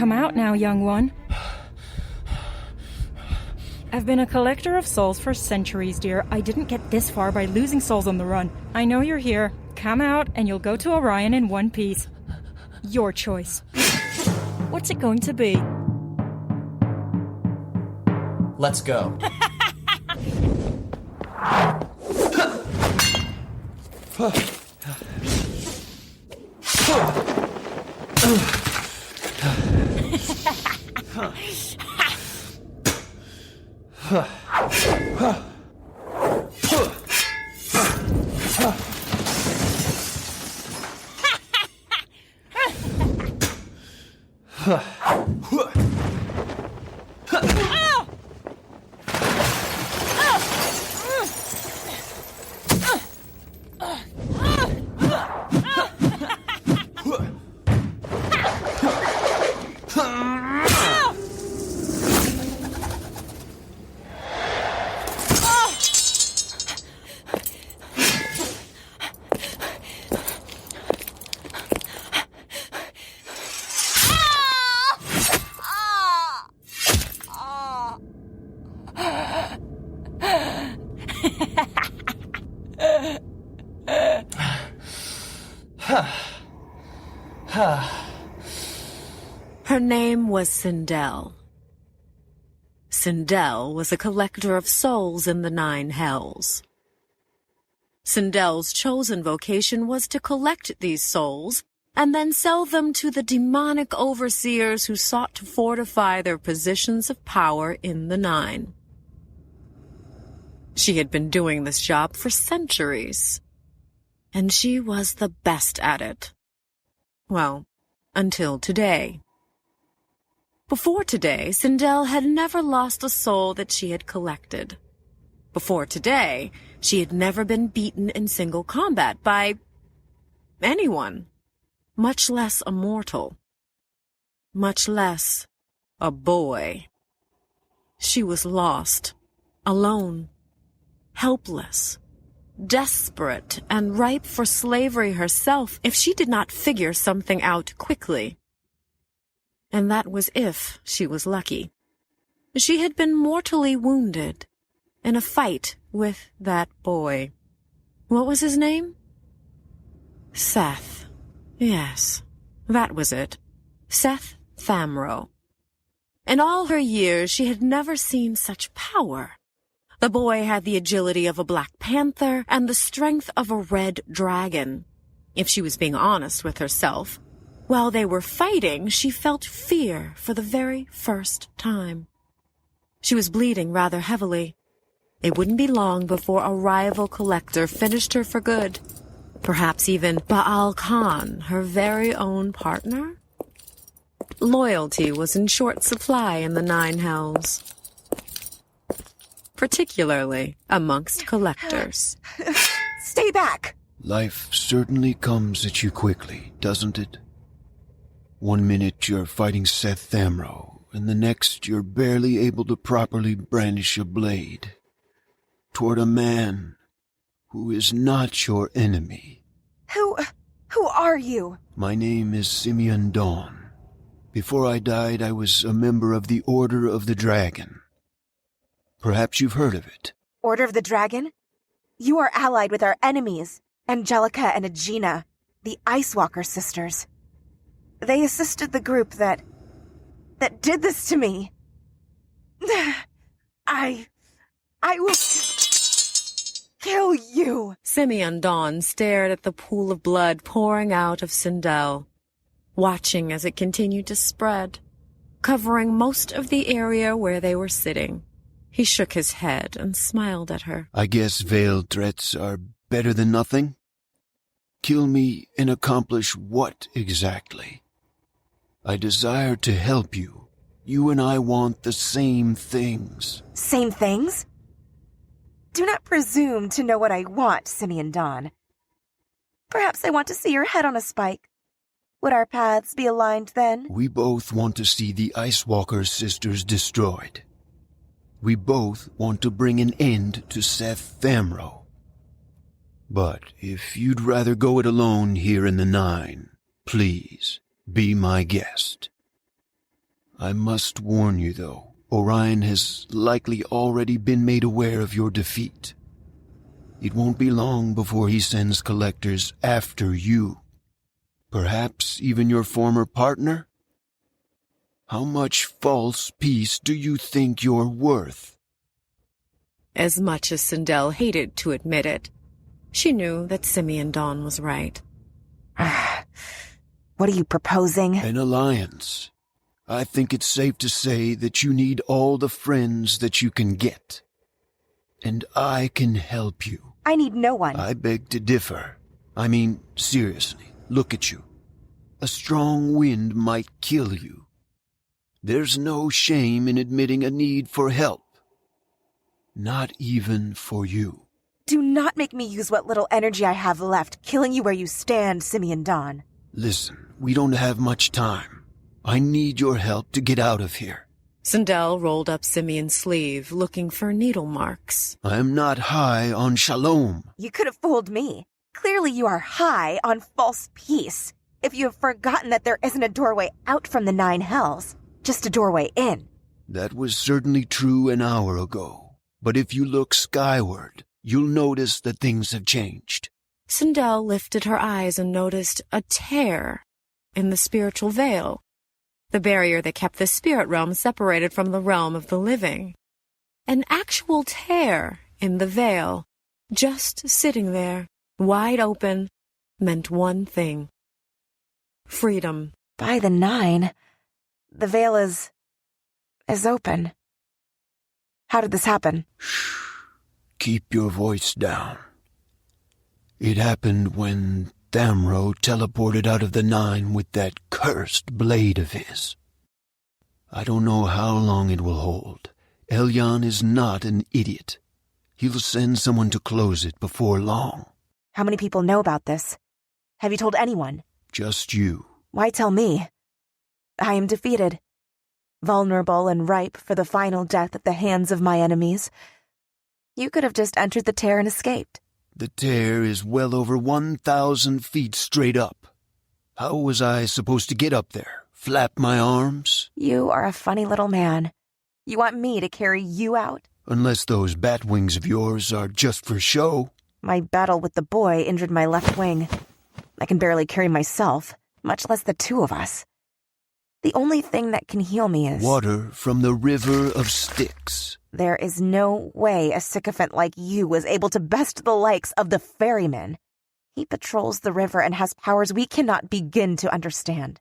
Come out now, young one. I've been a collector of souls for centuries, dear. I didn't get this far by losing souls on the run. I know you're here. Come out and you'll go to Orion in one piece. Your choice. What's it going to be? Let's go. Her name was Sindel. Sindel was a collector of souls in the 9 hells. Sindel's chosen vocation was to collect these souls and then sell them to the demonic overseers who sought to fortify their positions of power in the 9. She had been doing this job for centuries, and she was the best at it. Well, until today. Before today, Sindel had never lost a soul that she had collected. Before today, she had never been beaten in single combat by anyone, much less a mortal, much less a boy. She was lost, alone, helpless, desperate, and ripe for slavery herself if she did not figure something out quickly. And that was if she was lucky. She had been mortally wounded in a fight with that boy. What was his name? Seth. Yes, that was it. Seth Thamro. In all her years, she had never seen such power. The boy had the agility of a black panther and the strength of a red dragon. If she was being honest with herself, while they were fighting, she felt fear for the very first time. She was bleeding rather heavily. It wouldn't be long before a rival collector finished her for good. Perhaps even Baal Khan, her very own partner? Loyalty was in short supply in the 9 hells, particularly amongst collectors. Stay back! Life certainly comes at you quickly, doesn't it? One minute you're fighting Seth Thamro, and the next you're barely able to properly brandish a blade toward a man who is not your enemy. Who are you? My name is Simeon Dawn. Before I died, I was a member of the Order of the Dragon. Perhaps you've heard of it. Order of the Dragon? You are allied with our enemies, Angelica and Aegina, the Ice Walker sisters. They assisted the group that did this to me. I will kill you. Simeon Dawn stared at the pool of blood pouring out of Sindel, watching as it continued to spread, covering most of the area where they were sitting. He shook his head and smiled at her. I guess veiled threats are better than nothing? Kill me and accomplish what exactly? I desire to help you. You and I want the same things. Same things? Do not presume to know what I want, Simeon Dawn. Perhaps I want to see your head on a spike. Would our paths be aligned then? We both want to see the Ice Walker sisters destroyed. We both want to bring an end to Seth Thamro. But if you'd rather go it alone here in the 9, please be my guest. I must warn you, though, Orion has likely already been made aware of your defeat. It won't be long before he sends collectors after you. Perhaps even your former partner? How much false peace do you think you're worth? As much as Sindel hated to admit it, she knew that Simeon Dawn was right. What are you proposing? An alliance. I think it's safe to say that you need all the friends that you can get. And I can help you. I need no one. I beg to differ. I mean, seriously, look at you. A strong wind might kill you. There's no shame in admitting a need for help. Not even for you. Do not make me use what little energy I have left, killing you where you stand, Simeon Dawn. Listen, we don't have much time. I need your help to get out of here. Sindel rolled up Simeon's sleeve, looking for needle marks. I am not high on shalom. You could have fooled me. Clearly you are high on false peace. If you have forgotten that there isn't a doorway out from the 9 hells, just a doorway in. That was certainly true an hour ago. But if you look skyward, you'll notice that things have changed. Sindel lifted her eyes and noticed a tear in the spiritual veil, the barrier that kept the spirit realm separated from the realm of the living. An actual tear in the veil, just sitting there, wide open, meant one thing. Freedom. By the 9, the veil is open. How did this happen? Shh. Keep your voice down. It happened when Thamro teleported out of the 9 with that cursed blade of his. I don't know how long it will hold. Elyon is not an idiot. He'll send someone to close it before long. How many people know about this? Have you told anyone? Just you. Why tell me? I am defeated. Vulnerable and ripe for the final death at the hands of my enemies. You could have just entered the tear and escaped. The tear is well over 1,000 feet straight up. How was I supposed to get up there? Flap my arms? You are a funny little man. You want me to carry you out? Unless those bat wings of yours are just for show. My battle with the boy injured my left wing. I can barely carry myself, much less the two of us. The only thing that can heal me is... water from the river of Styx. There is no way a sycophant like you was able to best the likes of the ferryman. He patrols the river and has powers we cannot begin to understand.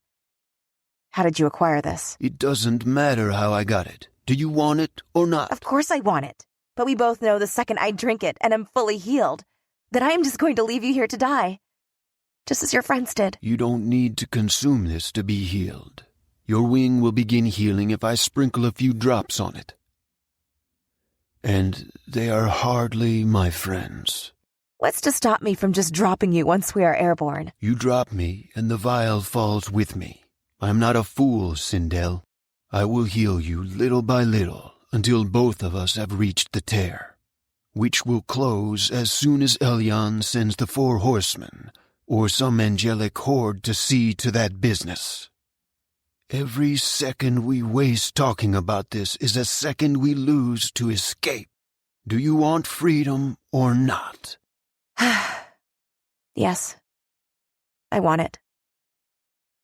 How did you acquire this? It doesn't matter how I got it. Do you want it or not? Of course I want it. But we both know the second I drink it and am fully healed, that I am just going to leave you here to die. Just as your friends did. You don't need to consume this to be healed. Your wing will begin healing if I sprinkle a few drops on it. And they are hardly my friends. What's to stop me from just dropping you once we are airborne? You drop me, and the vial falls with me. I am not a fool, Sindel. I will heal you little by little until both of us have reached the tear, which will close as soon as Elyon sends the 4 horsemen or some angelic horde to see to that business. Every second we waste talking about this is a second we lose to escape. Do you want freedom or not? Yes. I want it.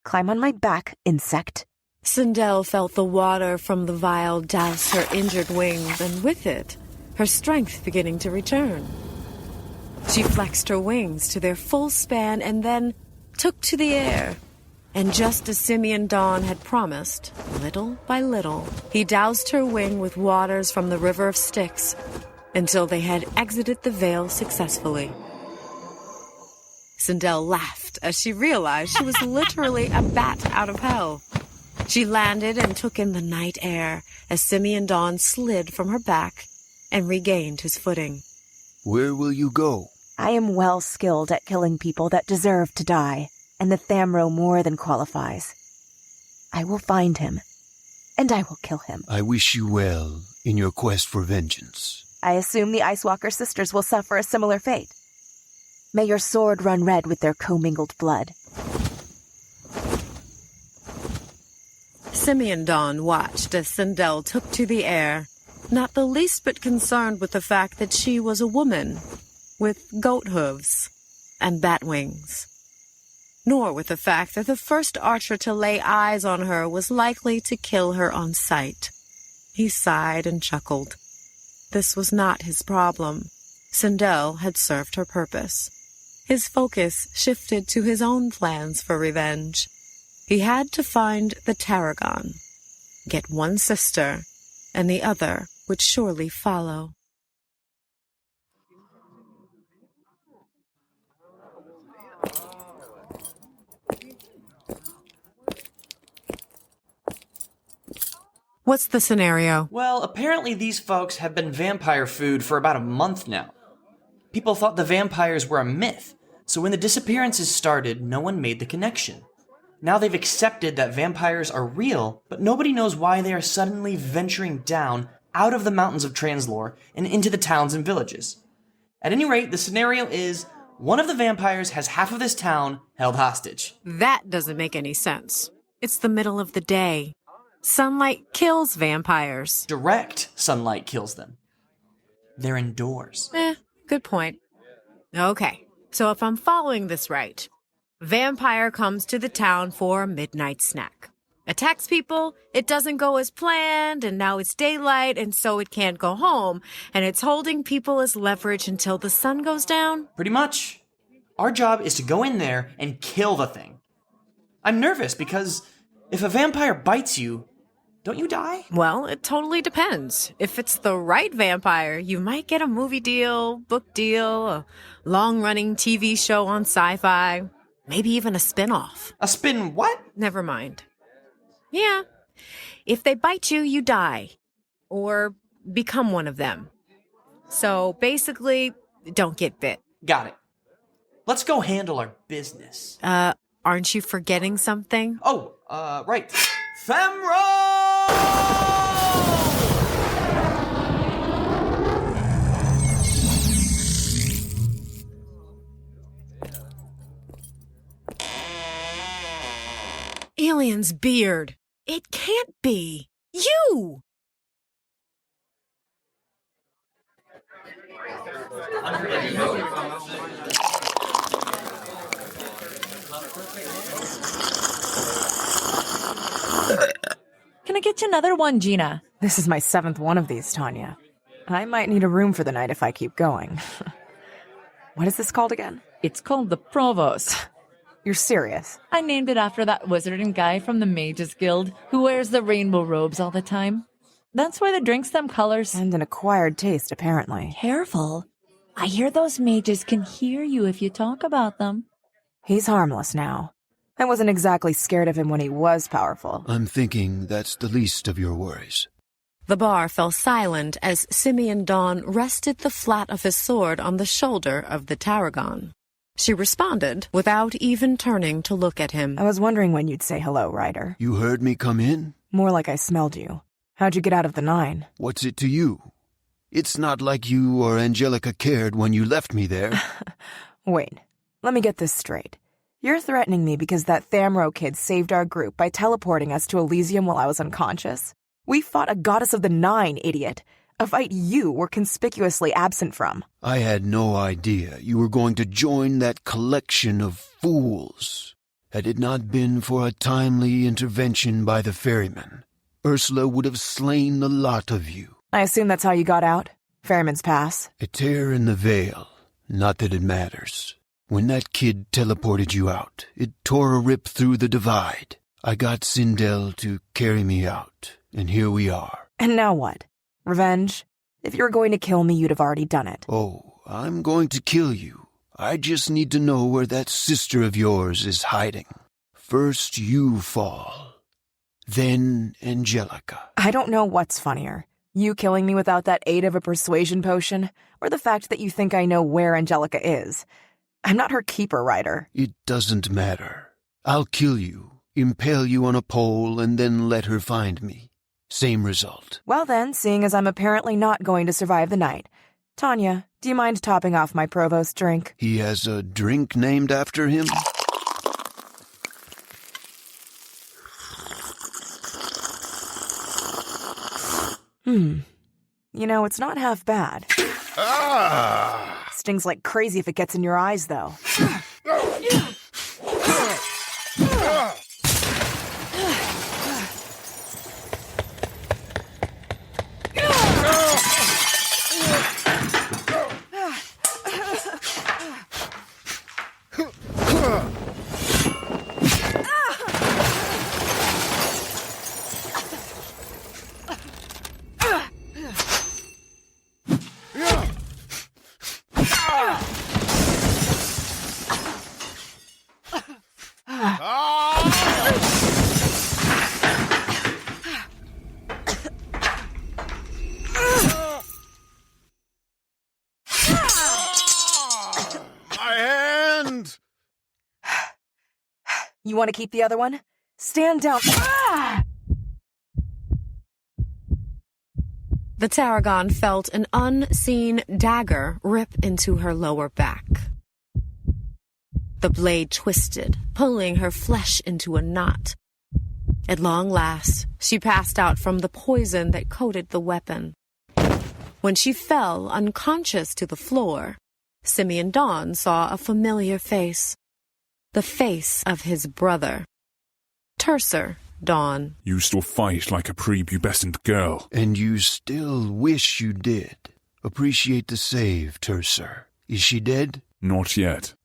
Climb on my back, insect. Sindel felt the water from the vial douse her injured wings, and with it, her strength beginning to return. She flexed her wings to their full span and then took to the air. And just as Simeon Dawn had promised, little by little, he doused her wing with waters from the river of Styx until they had exited the veil successfully. Sindel laughed as she realized she was literally a bat out of hell. She landed and took in the night air as Simeon Dawn slid from her back and regained his footing. Where will you go? I am well skilled at killing people that deserve to die, and the Thamro more than qualifies. I will find him, and I will kill him. I wish you well in your quest for vengeance. I assume the Ice Walker sisters will suffer a similar fate. May your sword run red with their commingled blood. Simeon Dawn watched as Sindel took to the air, not the least bit concerned with the fact that she was a woman, with goat hooves and bat wings, nor with the fact that the first archer to lay eyes on her was likely to kill her on sight. He sighed and chuckled. This was not his problem. Sindel had served her purpose. His focus shifted to his own plans for revenge. He had to find the Tarragon, get one sister, and the other would surely follow. What's the scenario? Well, apparently these folks have been vampire food for about a month now. People thought the vampires were a myth, so when the disappearances started, no one made the connection. Now they've accepted that vampires are real, but nobody knows why they are suddenly venturing down out of the mountains of Translore and into the towns and villages. At any rate, the scenario is one of the vampires has half of this town held hostage. That doesn't make any sense. It's the middle of the day. Sunlight kills vampires. Direct sunlight kills them. They're indoors. Good point. Okay, so if I'm following this right, vampire comes to the town for a midnight snack. Attacks people, it doesn't go as planned, and now it's daylight, and so it can't go home, and it's holding people as leverage until the sun goes down? Pretty much. Our job is to go in there and kill the thing. I'm nervous because if a vampire bites you, don't you die? Well, it totally depends. If it's the right vampire, you might get a movie deal, book deal, a long-running TV show on Sci-Fi, maybe even a spin-off. A spin what? Never mind. Yeah. If they bite you, you die. Or become one of them. So basically, don't get bit. Got it. Let's go handle our business. Aren't you forgetting something? Oh, right. Femro! Alien's beard. It can't be. You! Can I get you another one, Gina? This is my 7th one of these, Tanya. I might need a room for the night if I keep going. What is this called again? It's called the Provost. You're serious? I named it after that wizarding guy from the Mages Guild who wears the rainbow robes all the time. That's why the drink's them colors. And an acquired taste, apparently. Careful. I hear those mages can hear you if you talk about them. He's harmless now. I wasn't exactly scared of him when he was powerful. I'm thinking that's the least of your worries. The bar fell silent as Simeon Dawn rested the flat of his sword on the shoulder of the Tarragon. She responded without even turning to look at him. I was wondering when you'd say hello, Ryder. You heard me come in? More like I smelled you. How'd you get out of the 9? What's it to you? It's not like you or Angelica cared when you left me there. Wait, let me get this straight. You're threatening me because that Thamro kid saved our group by teleporting us to Elysium while I was unconscious? We fought a goddess of the 9, idiot. A fight you were conspicuously absent from. I had no idea you were going to join that collection of fools. Had it not been for a timely intervention by the ferryman, Ursula would have slain the lot of you. I assume that's how you got out? Ferryman's Pass? A tear in the veil. Not that it matters. When that kid teleported you out, it tore a rip through the divide. I got Sindel to carry me out, and here we are. And now what? Revenge? If you were going to kill me, you'd have already done it. Oh, I'm going to kill you. I just need to know where that sister of yours is hiding. First you fall, then Angelica. I don't know what's funnier. You killing me without that aid of a persuasion potion, or the fact that you think I know where Angelica is. I'm not her keeper, Ryder. It doesn't matter. I'll kill you, impale you on a pole, and then let her find me. Same result. Well then, seeing as I'm apparently not going to survive the night. Tanya, do you mind topping off my Provost drink? He has a drink named after him? It's not half bad. Stings like crazy if it gets in your eyes, though. You want to keep the other one? Stand down. The tarragon felt an unseen dagger rip into her lower back. The blade twisted, pulling her flesh into a knot. At long last, she passed out from the poison that coated the weapon. When she fell unconscious to the floor, Simeon Dawn saw a familiar face. The face of his brother. Tercer Dawn. You still fight like a prepubescent girl. And you still wish you did. Appreciate the save, Tercer. Is she dead? Not yet.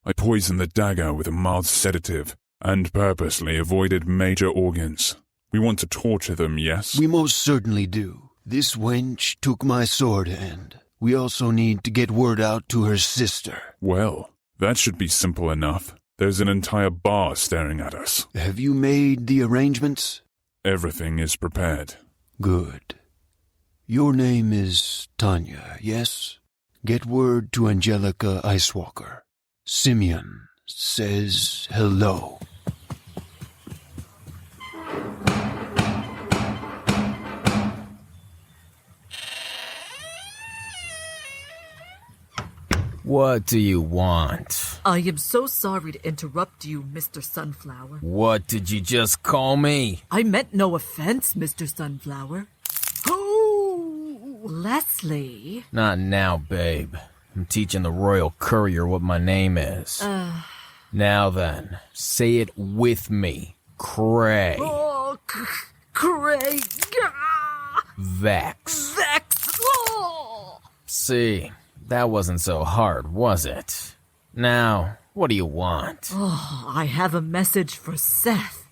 I poisoned the dagger with a mild sedative and purposely avoided major organs. We want to torture them, yes? We most certainly do. This wench took my sword hand. We also need to get word out to her sister. Well, that should be simple enough. There's an entire bar staring at us. Have you made the arrangements? Everything is prepared. Good. Your name is Tanya, yes? Get word to Angelica Icewalker. Simeon says hello. What do you want? I am so sorry to interrupt you, Mr. Sunflower. What did you just call me? I meant no offense, Mr. Sunflower. Oh, Leslie. Not now, babe. I'm teaching the Royal Courier what my name is. Now then, say it with me. Cray. Oh, Cray. Vex. Vex. Oh. See, that wasn't so hard, was it? Now, what do you want? Oh, I have a message for Seth.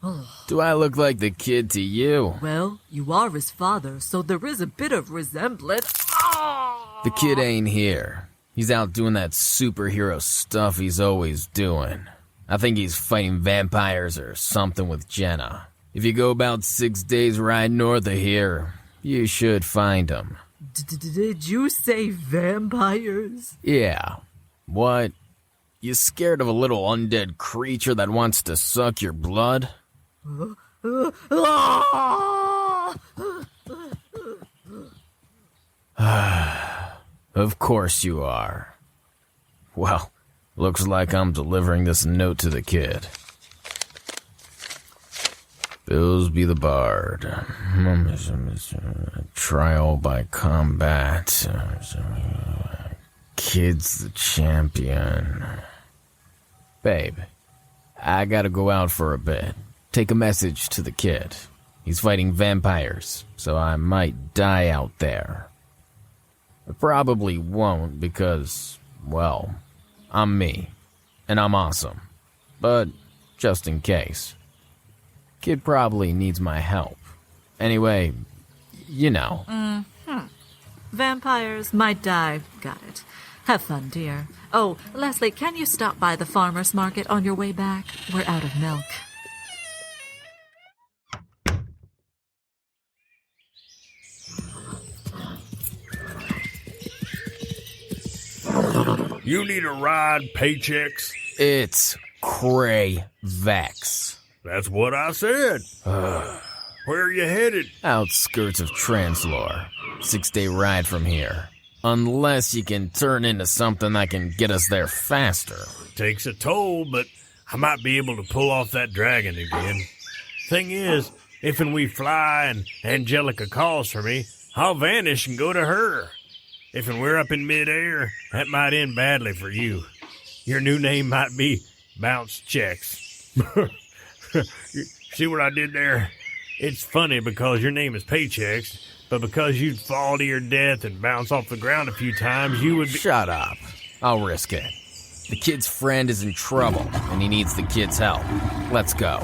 Oh. Do I look like the kid to you? Well, you are his father, so there is a bit of resemblance. Oh. The kid ain't here. He's out doing that superhero stuff he's always doing. I think he's fighting vampires or something with Jenna. If you go about 6 days ride north of here, you should find him. Did you say vampires? Yeah. What? You scared of a little undead creature that wants to suck your blood? Of course you are. Well, looks like I'm delivering this note to the kid. Billsby the Bard. Trial by combat. Kid's the champion. Babe, I gotta go out for a bit. Take a message to the kid. He's fighting vampires, so I might die out there. I probably won't because, well, I'm me, and I'm awesome. But just in case. Kid probably needs my help. Anyway, you know. Vampires might die. Got it. Have fun, dear. Oh, Leslie, can you stop by the farmer's market on your way back? We're out of milk. You need a ride, paychecks? It's Cray Vex. That's what I said. Where are you headed? Outskirts of Translore. 6-day ride from here. Unless you can turn into something that can get us there faster. Takes a toll, but I might be able to pull off that dragon again. Thing is, If and we fly and Angelica calls for me, I'll vanish and go to her. If and we're up in midair, that might end badly for you. Your new name might be Bounce Checks. See what I did there? It's funny because your name is Paychecks, but because you'd fall to your death and bounce off the ground a few times, you would be... Shut up. I'll risk it. The kid's friend is in trouble, and he needs the kid's help. Let's go.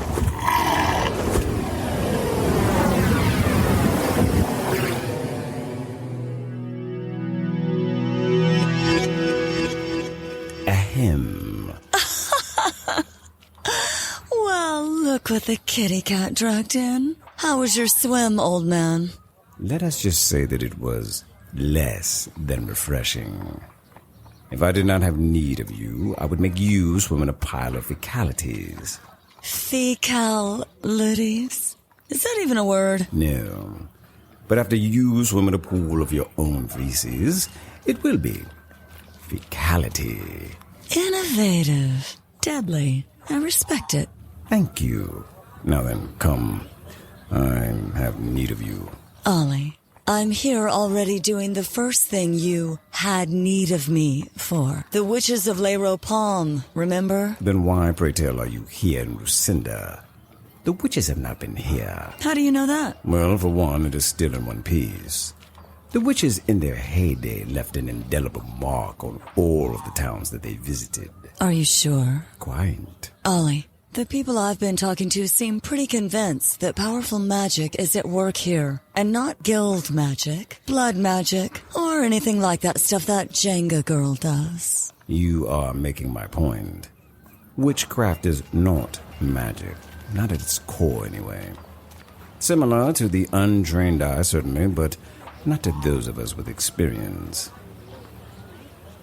Ahem. Well, look what the kitty cat dragged in. How was your swim, old man? Let us just say that it was less than refreshing. If I did not have need of you, I would make you swim in a pile of fecalities. Fecalities? Is that even a word? No. But after you swim in a pool of your own feces, it will be fecality. Innovative. Deadly. I respect it. Thank you. Now then, come. I have need of you. Ollie, I'm here already doing the first thing you had need of me for. The witches of Lero Palm, remember? Then why, pray tell, are you here in Lucinda? The witches have not been here. How do you know that? Well, for one, it is still in one piece. The witches in their heyday left an indelible mark on all of the towns that they visited. Are you sure? Quite. Ollie, the people I've been talking to seem pretty convinced that powerful magic is at work here, and not guild magic, blood magic, or anything like that stuff that Jenga girl does. You are making my point. Witchcraft is not magic, not at its core anyway. Similar to the untrained eye, certainly, but not to those of us with experience.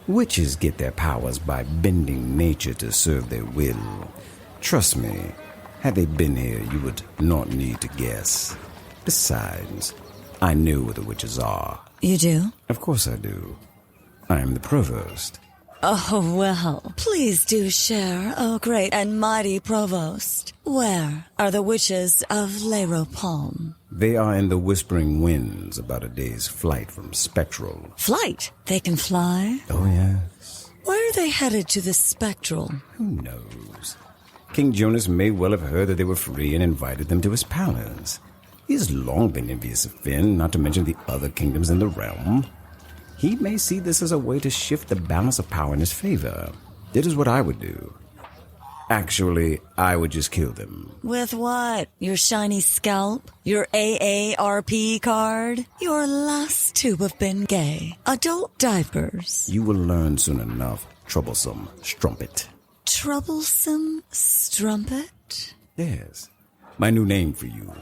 Witches get their powers by bending nature to serve their will. Trust me, had they been here, you would not need to guess. Besides, I know where the witches are. You do? Of course I do. I am the provost. Oh, well, please do share, oh great and mighty provost. Where are the witches of Lero Palm? They are in the Whispering Winds, about a day's flight from Spectral. Flight? They can fly? Oh, yes. Why are they headed to the Spectral? Who knows? King Jonas may well have heard that they were free and invited them to his palace. He has long been envious of Finn, not to mention the other kingdoms in the realm. He may see this as a way to shift the balance of power in his favor. It is what I would do. Actually, I would just kill them. With what? Your shiny scalp? Your AARP card? Your last tube of Ben Gay? Adult diapers? You will learn soon enough, troublesome strumpet. Troublesome strumpet? Yes, my new name for you.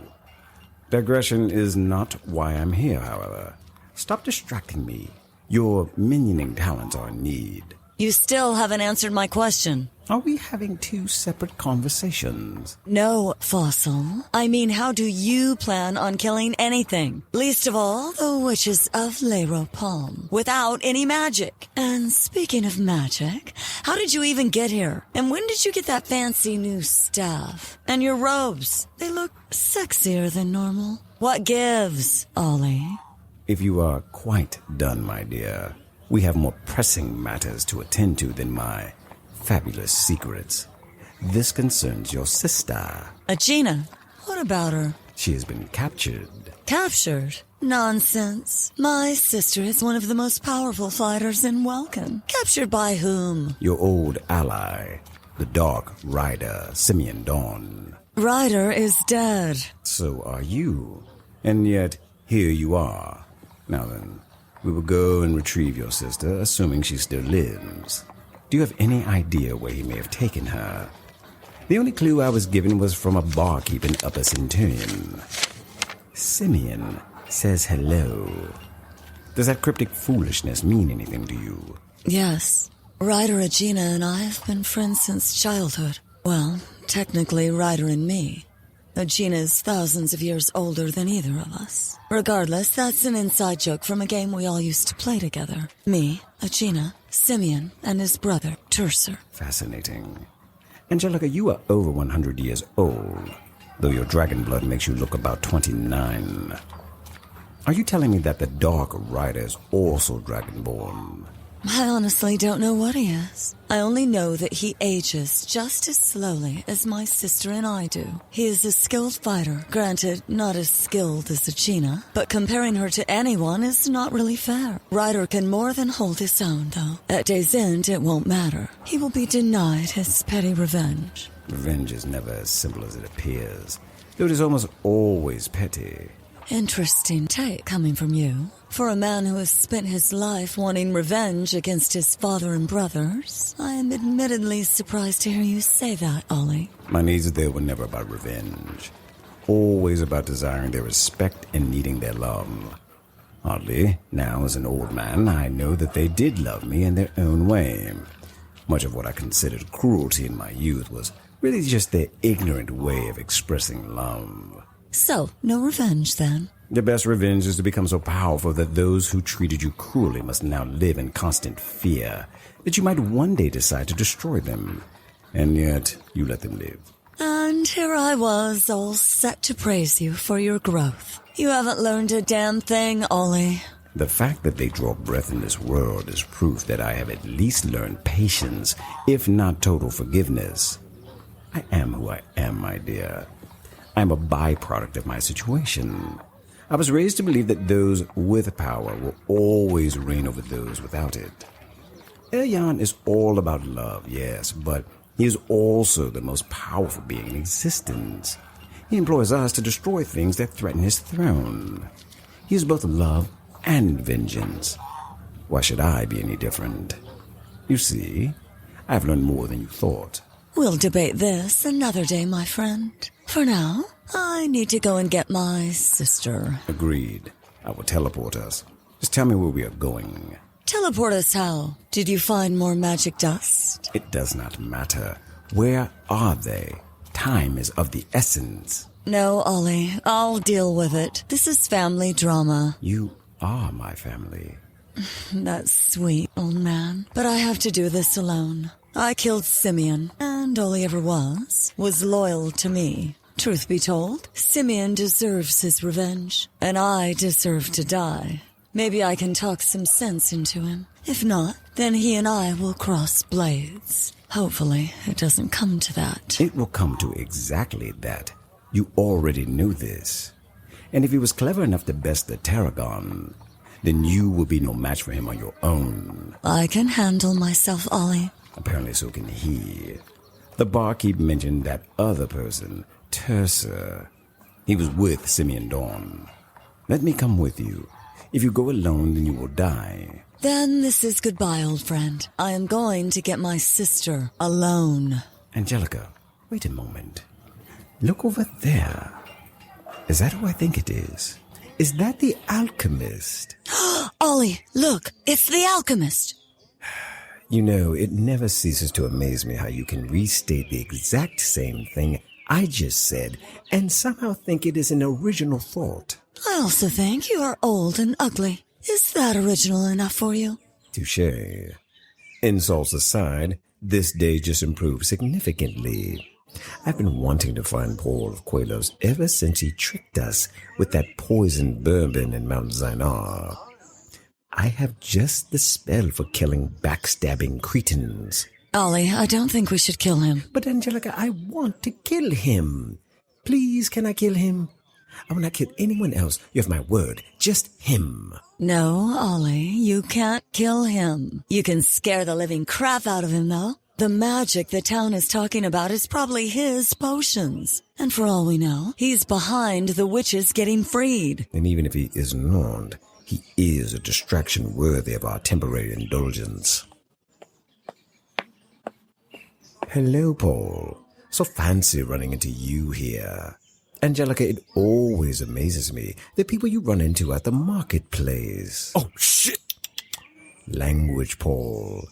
Digression is not why I'm here, however. Stop distracting me. Your minioning talents are in need. You still haven't answered my question. Are we having two separate conversations? No, Fossil. I mean, how do you plan on killing anything? Least of all, the witches of Lero Palm, without any magic. And speaking of magic, how did you even get here? And when did you get that fancy new staff? And your robes? They look sexier than normal. What gives, Ollie? If you are quite done, my dear, we have more pressing matters to attend to than my fabulous secrets. This concerns your sister. Agena. What about her? She has been captured. Captured? Nonsense. My sister is one of the most powerful fighters in Welkin. Captured by whom? Your old ally, the Dark Rider, Simeon Dawn. Ryder is dead. So are you. And yet, here you are. Now then, we will go and retrieve your sister, assuming she still lives. Do you have any idea where he may have taken her? The only clue I was given was from a barkeep in Upper Centurion. Simeon says hello. Does that cryptic foolishness mean anything to you? Yes. Ryder, Agena, and I have been friends since childhood. Well, technically, Ryder and me. Agena is thousands of years older than either of us. Regardless, that's an inside joke from a game we all used to play together. Me, Agena, Simeon, and his brother, Tercer. Fascinating. Angelica, you are over 100 years old. though your dragon blood makes you look about 29. Are you telling me that the Dark Rider is also dragonborn? I honestly don't know what he is. I only know that he ages just as slowly as my sister and I do. He is a skilled fighter, granted not as skilled as Agena, but comparing her to anyone is not really fair. Ryder can more than hold his own, though. At day's end, it won't matter. He will be denied his petty revenge. Revenge is never as simple as it appears, though it is almost always petty. Interesting take coming from you. For a man who has spent his life wanting revenge against his father and brothers, I am admittedly surprised to hear you say that, Ollie. My needs there were never about revenge. Always about desiring their respect and needing their love. Oddly, now as an old man, I know that they did love me in their own way. Much of what I considered cruelty in my youth was really just their ignorant way of expressing love. So, no revenge then? The best revenge is to become so powerful that those who treated you cruelly must now live in constant fear that you might one day decide to destroy them. And yet, you let them live. And here I was, all set to praise you for your growth. You haven't learned a damn thing, Ollie. The fact that they draw breath in this world is proof that I have at least learned patience, if not total forgiveness. I am who I am, my dear. I am a byproduct of my situation. I was raised to believe that those with power will always reign over those without it. Elyon is all about love, yes, but he is also the most powerful being in existence. He employs us to destroy things that threaten his throne. He is both love and vengeance. Why should I be any different? You see, I've learned more than you thought. We'll debate this another day, my friend. For now, I need to go and get my sister. Agreed. I will teleport us. Just tell me where we are going. Teleport us how? Did you find more magic dust? It does not matter. Where are they? Time is of the essence. No, Ollie. I'll deal with it. This is family drama. You are my family. That's sweet, old man. But I have to do this alone. I killed Simeon, and all he ever was loyal to me. Truth be told, Simeon deserves his revenge, and I deserve to die. Maybe I can talk some sense into him. If not, then he and I will cross blades. Hopefully, it doesn't come to that. It will come to exactly that. You already knew this. And if he was clever enough to best the Tarragon, then you will be no match for him on your own. I can handle myself, Ollie. Apparently so can he. The barkeep mentioned that other person, Tersa. He was with Simeon Dawn. Let me come with you. If you go alone, then you will die. Then this is goodbye, old friend. I am going to get my sister alone. Angelica, wait a moment. Look over there. Is that who I think it is? Is that the alchemist? Ollie, look, it's the alchemist. You know, it never ceases to amaze me how you can restate the exact same thing I just said and somehow think it is an original thought. I also think you are old and ugly. Is that original enough for you? Touché. Insults aside, this day just improved significantly. I've been wanting to find Paul of Quelos ever since he tricked us with that poisoned bourbon in Mount Zinar. I have just the spell for killing backstabbing cretins. Ollie, I don't think we should kill him. But Angelica, I want to kill him. Please, can I kill him? I will not kill anyone else. You have my word. Just him. No, Ollie, you can't kill him. You can scare the living crap out of him, though. The magic the town is talking about is probably his potions. And for all we know, he's behind the witches getting freed. And even if he is not, he is a distraction worthy of our temporary indulgence. Hello, Paul. So fancy running into you here. Angelica, it always amazes me the people you run into at the marketplace. Oh, shit! Language, Paul.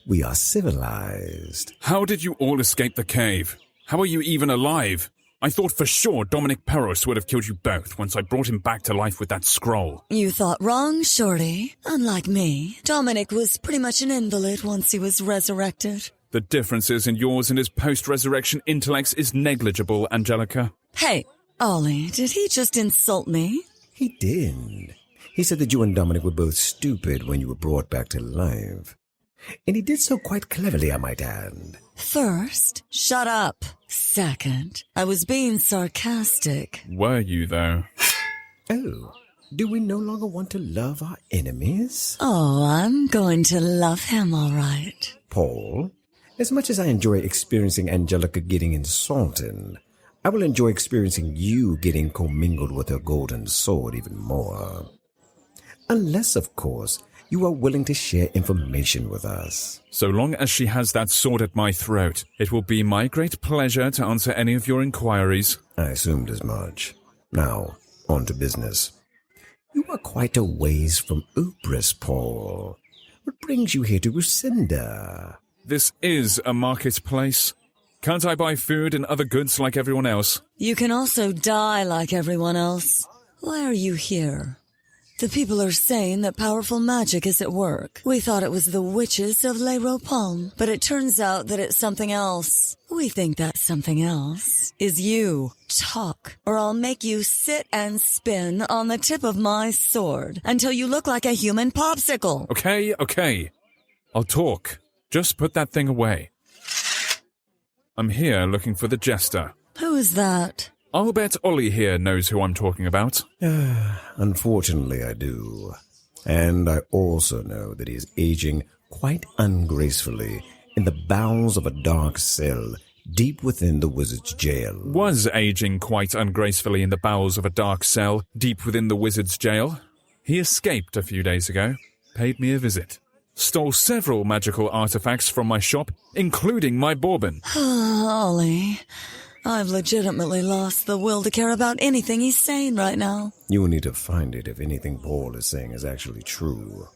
We are civilized. How did you all escape the cave? How are you even alive? I thought for sure Dominic Perros would have killed you both once I brought him back to life with that scroll. You thought wrong, Shorty. Unlike me, Dominic was pretty much an invalid once he was resurrected. The differences in yours and his post-resurrection intellects is negligible, Angelica. Hey, Ollie, did he just insult me? He did. He said that you and Dominic were both stupid when you were brought back to life. And he did so quite cleverly, I might add. First, shut up. Second, I was being sarcastic. Were you, though? Oh, do we no longer want to love our enemies? Oh, I'm going to love him, all right. Paul, as much as I enjoy experiencing Angelica getting insulted, I will enjoy experiencing you getting commingled with her golden sword even more. Unless, of course, you are willing to share information with us. So long as she has that sword at my throat, it will be my great pleasure to answer any of your inquiries. I assumed as much. Now, on to business. You are quite a ways from Upris, Paul. What brings you here to Lucinda? This is a marketplace. Can't I buy food and other goods like everyone else? You can also die like everyone else. Why are you here? The people are saying that powerful magic is at work. We thought it was the witches of Les Ropalmes, but it turns out that it's something else. We think that something else is you. Talk, or I'll make you sit and spin on the tip of my sword until you look like a human popsicle. Okay. I'll talk. Just put that thing away. I'm here looking for the jester. Who is that? I'll bet Ollie here knows who I'm talking about. Unfortunately, I do. And I also know that he is aging quite ungracefully in the bowels of a dark cell deep within the wizard's jail. Was aging quite ungracefully in the bowels of a dark cell deep within the wizard's jail. He escaped a few days ago, paid me a visit, stole several magical artifacts from my shop, including my bourbon. Ollie, I've legitimately lost the will to care about anything he's saying right now. You will need to find it if anything Paul is saying is actually true.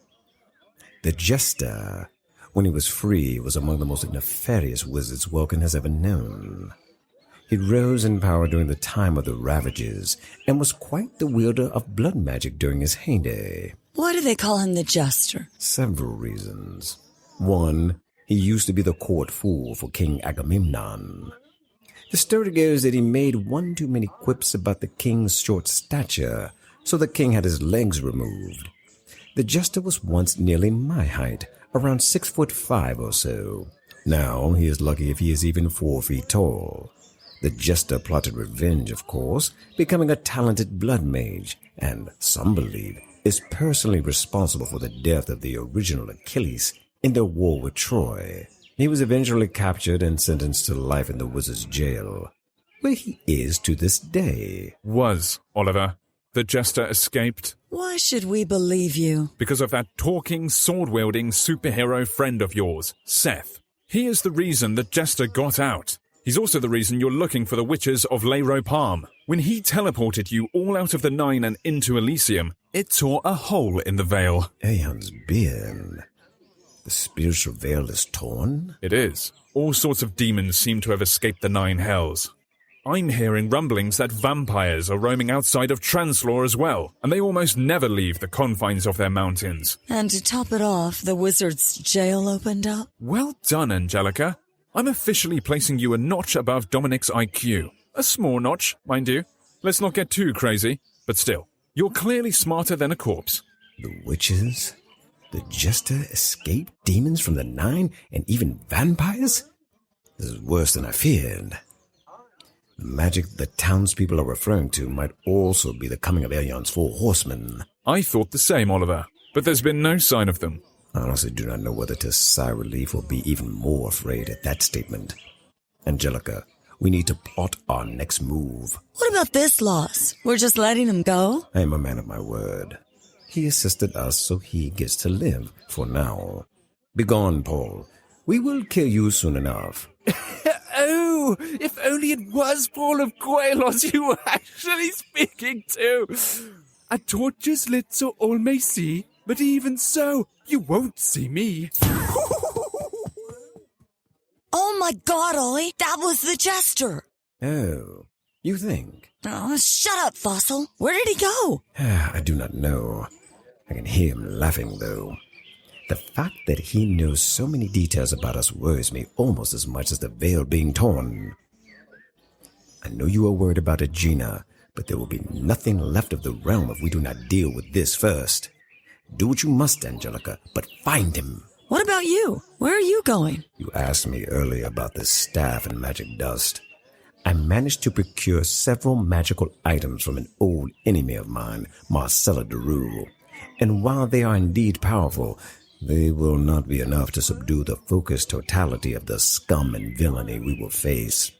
The jester, when he was free, was among the most nefarious wizards Welkin has ever known. He rose in power during the time of the Ravages and was quite the wielder of blood magic during his heyday. Why do they call him the jester? Several reasons. One, he used to be the court fool for King Agamemnon. The story goes that he made one too many quips about the king's short stature, so the king had his legs removed. The jester was once nearly my height, around 6'5" or so. Now he is lucky if he is even 4 feet tall. The jester plotted revenge, of course, becoming a talented blood mage, and some believe is personally responsible for the death of the original Achilles in their war with Troy. He was eventually captured and sentenced to life in the wizard's jail, where he is to this day. Was, Oliver. The jester escaped. Why should we believe you? Because of that talking, sword-wielding superhero friend of yours, Seth. He is the reason the jester got out. He's also the reason you're looking for the witches of Les Ropalmes. When he teleported you all out of the Nine and into Elysium, it tore a hole in the veil. Aeon's being. The spiritual veil is torn? It is. All sorts of demons seem to have escaped the Nine Hells. I'm hearing rumblings that vampires are roaming outside of Translaw as well, and they almost never leave the confines of their mountains. And to top it off, the wizard's jail opened up? Well done, Angelica. I'm officially placing you a notch above Dominic's IQ. A small notch, mind you. Let's not get too crazy, but still, you're clearly smarter than a corpse. The witches? The jester escaped demons from the Nine and even vampires? This is worse than I feared. The magic the townspeople are referring to might also be the coming of Aeon's 4 horsemen. I thought the same, Oliver, but there's been no sign of them. I honestly do not know whether to sigh relief or be even more afraid at that statement. Angelica, we need to plot our next move. What about this loss? We're just letting him go? I am a man of my word. He assisted us, so he gets to live, for now. Begone, Paul. We will kill you soon enough. Oh, if only it was Paul of Quelos you were actually speaking to. A torch is lit so all may see, but even so, you won't see me. Oh my God, Ollie, that was the jester. Oh, you think? Oh, shut up, Fossil. Where did he go? I do not know. I can hear him laughing, though. The fact that he knows so many details about us worries me almost as much as the veil being torn. I know you are worried about Aegina, but there will be nothing left of the realm if we do not deal with this first. Do what you must, Angelica, but find him. What about you? Where are you going? You asked me earlier about the staff and magic dust. I managed to procure several magical items from an old enemy of mine, Marcella Derue. And while they are indeed powerful, they will not be enough to subdue the focused totality of the scum and villainy we will face.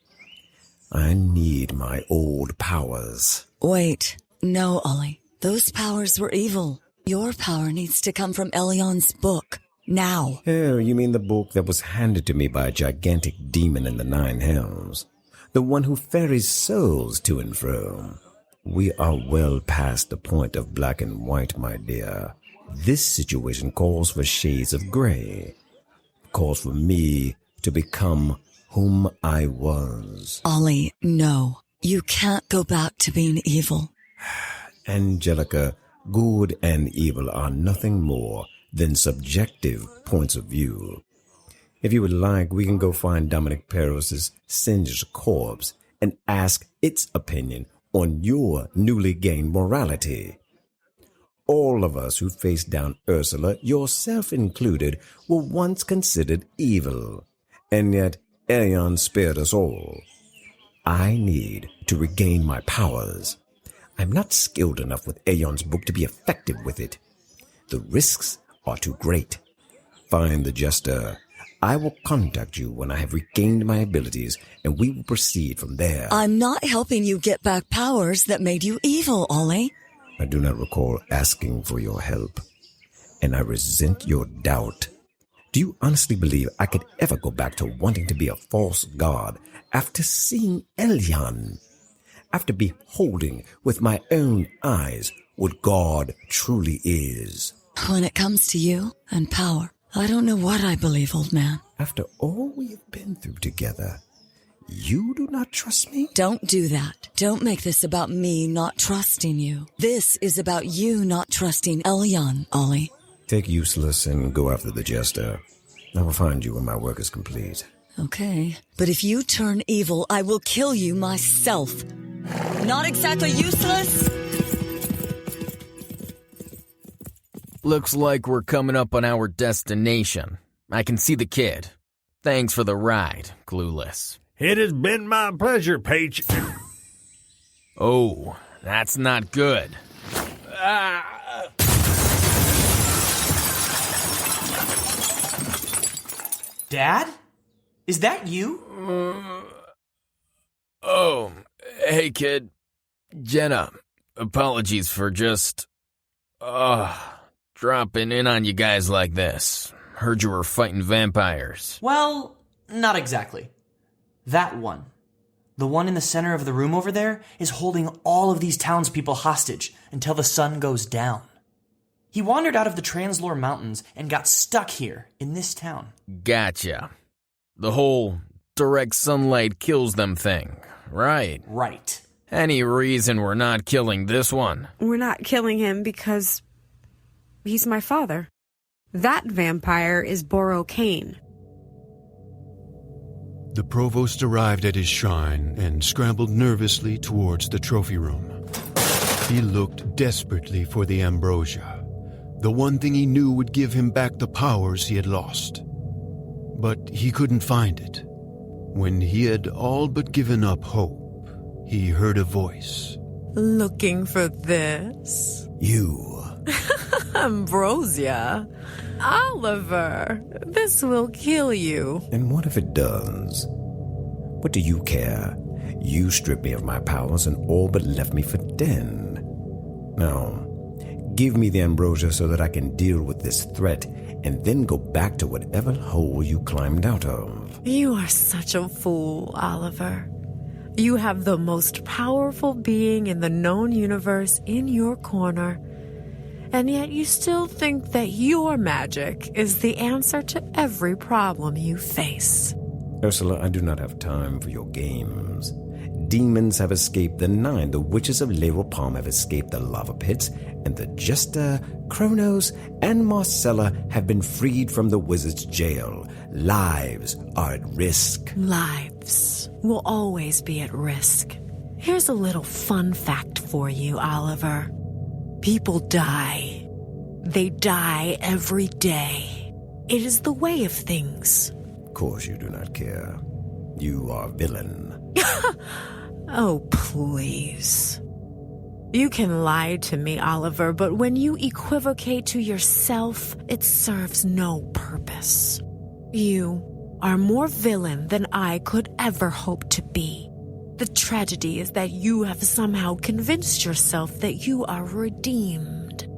I need my old powers. Wait. No, Ollie. Those powers were evil. Your power needs to come from Elion's book. Now. Oh, you mean the book that was handed to me by a gigantic demon in the Nine Hells? The one who ferries souls to and fro. We are well past the point of black and white, my dear. This situation calls for shades of gray. Calls for me to become whom I was. Ollie, no. You can't go back to being evil. Angelica, good and evil are nothing more than subjective points of view. If you would like, we can go find Dominic Perros' singed corpse and ask its opinion on your newly gained morality. All of us who faced down Ursula, yourself included, were once considered evil, and yet Elion spared us all. I need to regain my powers. I'm not skilled enough with Aeon's book to be effective with it. The risks are too great. Find the Jester. I will contact you when I have regained my abilities, and we will proceed from there. I'm not helping you get back powers that made you evil, Ollie. I do not recall asking for your help, and I resent your doubt. Do you honestly believe I could ever go back to wanting to be a false god after seeing Elion? After beholding with my own eyes what God truly is? When it comes to you and power, I don't know what I believe, old man. After all we have been through together, you do not trust me? Don't do that. Don't make this about me not trusting you. This is about you not trusting Elion, Ollie. Take Useless and go after the Jester. I will find you when my work is complete. Okay, but if you turn evil, I will kill you myself. Not exactly useless? Looks like we're coming up on our destination. I can see the kid. Thanks for the ride, Clueless. It has been my pleasure, Paige. Oh, that's not good. Dad? Is that you? Oh, hey kid. Jenna, apologies for just... dropping in on you guys like this. Heard you were fighting vampires. Well, not exactly. That one, the one in the center of the room over there, is holding all of these townspeople hostage until the sun goes down. He wandered out of the Translore Mountains and got stuck here in this town. Gotcha. The whole direct sunlight kills them thing, right? Right. Any reason we're not killing this one? We're not killing him because he's my father. That vampire is Boro Kane. The provost arrived at his shrine and scrambled nervously towards the trophy room. He looked desperately for the ambrosia, the one thing he knew would give him back the powers he had lost. But he couldn't find it. When he had all but given up hope, he heard a voice. Looking for this? You. Ambrosia. Oliver, this will kill you. And what if it does? What do you care? You stripped me of my powers and all but left me for dead. Now, give me the ambrosia so that I can deal with this threat and then go back to whatever hole you climbed out of. You are such a fool, Oliver. You have the most powerful being in the known universe in your corner, and yet you still think that your magic is the answer to every problem you face. Ursula, I do not have time for your games. demons have escaped the 9, the witches of Leropalm have escaped the lava pits, and the Jester, Kronos, and Marcella have been freed from the wizard's jail. Lives are at risk. Lives will always be at risk. Here's a little fun fact for you, Oliver. People die. They die every day. It is the way of things. Of course you do not care. You are a villain. Oh, please. You can lie to me, Oliver, but when you equivocate to yourself, it serves no purpose. You are more villain than I could ever hope to be. The tragedy is that you have somehow convinced yourself that you are redeemed.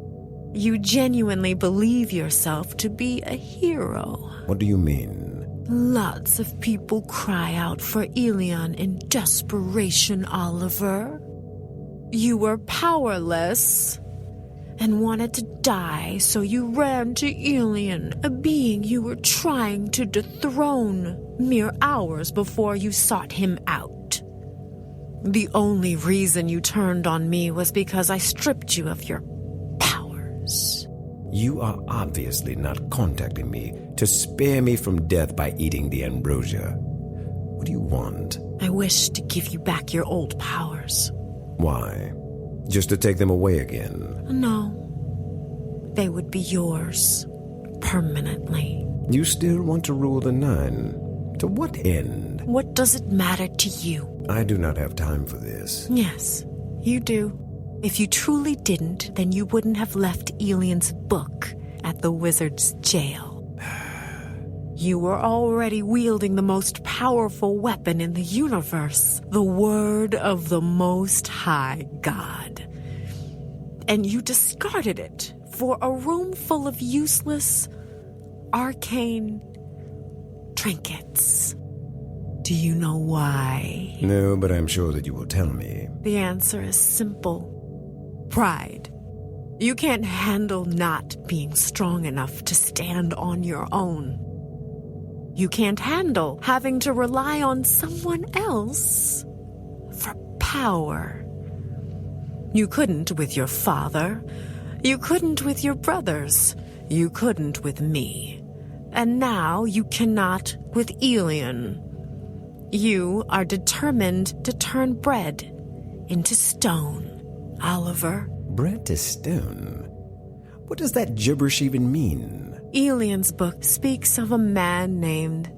You genuinely believe yourself to be a hero. What do you mean? Lots of people cry out for Elion in desperation, Oliver. You were powerless and wanted to die, so you ran to Elion, a being you were trying to dethrone mere hours before you sought him out. The only reason you turned on me was because I stripped you of your powers. You are obviously not contacting me to spare me from death by eating the ambrosia. What do you want? I wish to give you back your old powers. Why? Just to take them away again? No. They would be yours. Permanently. You still want to rule the 9? To what end? What does it matter to you? I do not have time for this. Yes, you do. If you truly didn't, then you wouldn't have left Elion's book at the wizard's jail. You were already wielding the most powerful weapon in the universe, the word of the Most High God. And you discarded it for a room full of useless, arcane trinkets. Do you know why? No, but I'm sure that you will tell me. The answer is simple. Pride. You can't handle not being strong enough to stand on your own. You can't handle having to rely on someone else for power. You couldn't with your father. You couldn't with your brothers. You couldn't with me. And now you cannot with Elion. You are determined to turn bread into stone, Oliver. Bread to stone? What does that gibberish even mean? Elion's book speaks of a man named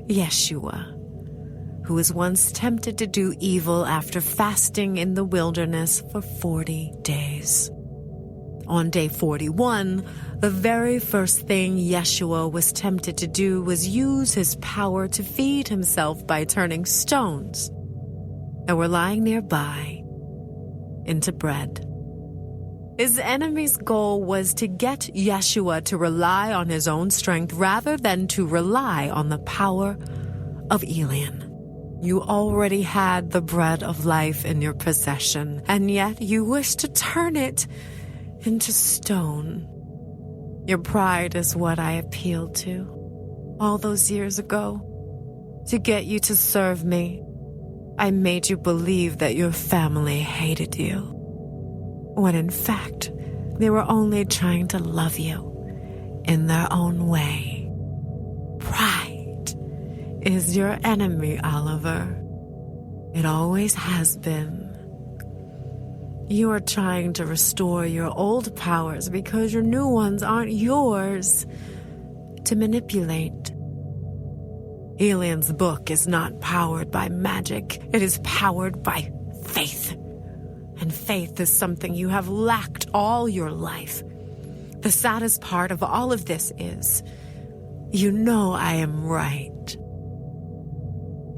Yeshua, who was once tempted to do evil after fasting in the wilderness for 40 days. On day 41, the very first thing Yeshua was tempted to do was use his power to feed himself by turning stones that were lying nearby into bread. His enemy's goal was to get Yeshua to rely on his own strength rather than to rely on the power of Elion. You already had the bread of life in your possession, and yet you wish to turn it into stone. Your pride is what I appealed to all those years ago. To get you to serve me, I made you believe that your family hated you, when in fact, they were only trying to love you in their own way. Pride is your enemy, Oliver. It always has been. You are trying to restore your old powers because your new ones aren't yours to manipulate. Elion's book is not powered by magic. It is powered by faith. And faith is something you have lacked all your life. The saddest part of all of this is, you know I am right.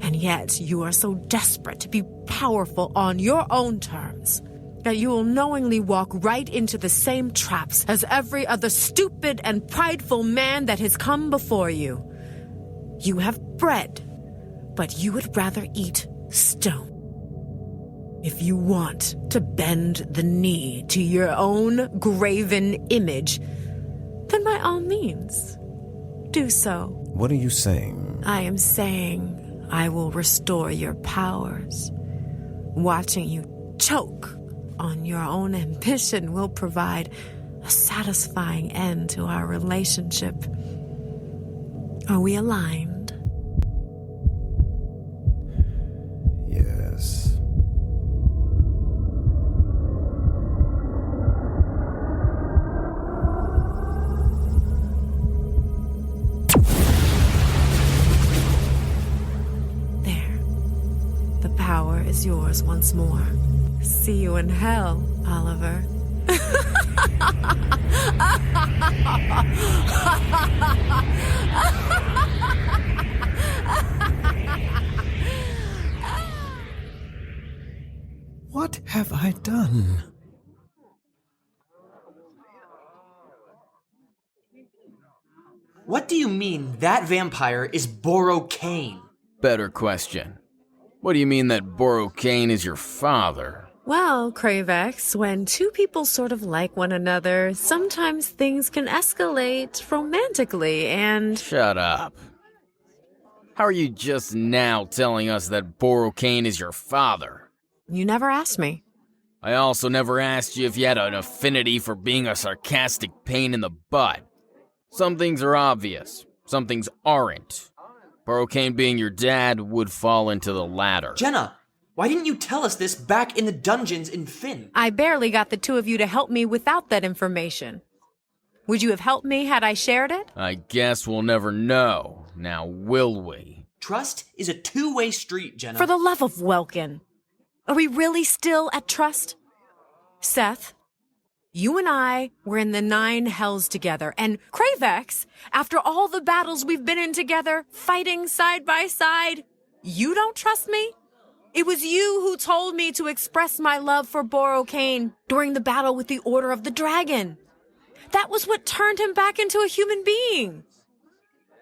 And yet you are so desperate to be powerful on your own terms that you will knowingly walk right into the same traps as every other stupid and prideful man that has come before you. You have bread, but you would rather eat stone. If you want to bend the knee to your own graven image, then by all means, do so. What are you saying? I am saying I will restore your powers Watching you choke on your own ambition will provide a satisfying end to our relationship. Are we aligned? Yes. There. The power is yours once more. See you in hell, Oliver. What have I done? What do you mean that vampire is Borocane? Better question. What do you mean that Borocane is your father? Well, Kravex, when two people sort of like one another, sometimes things can escalate romantically and... Shut up. How are you just now telling us that Borocane is your father? You never asked me. I also never asked you if you had an affinity for being a sarcastic pain in the butt. Some things are obvious, some things aren't. Borocane being your dad would fall into the latter. Jenna, why didn't you tell us this back in the dungeons in Finn? I barely got the two of you to help me without that information. Would you have helped me had I shared it? I guess we'll never know. Now, will we? Trust is a two-way street, Jenna. For the love of Welkin. Are we really still at trust? Seth, you and I were in the 9 hells together, and Kravex, after all the battles we've been in together, fighting side by side, you don't trust me? It was you who told me to express my love for Borocane during the battle with the Order of the Dragon. That was what turned him back into a human being.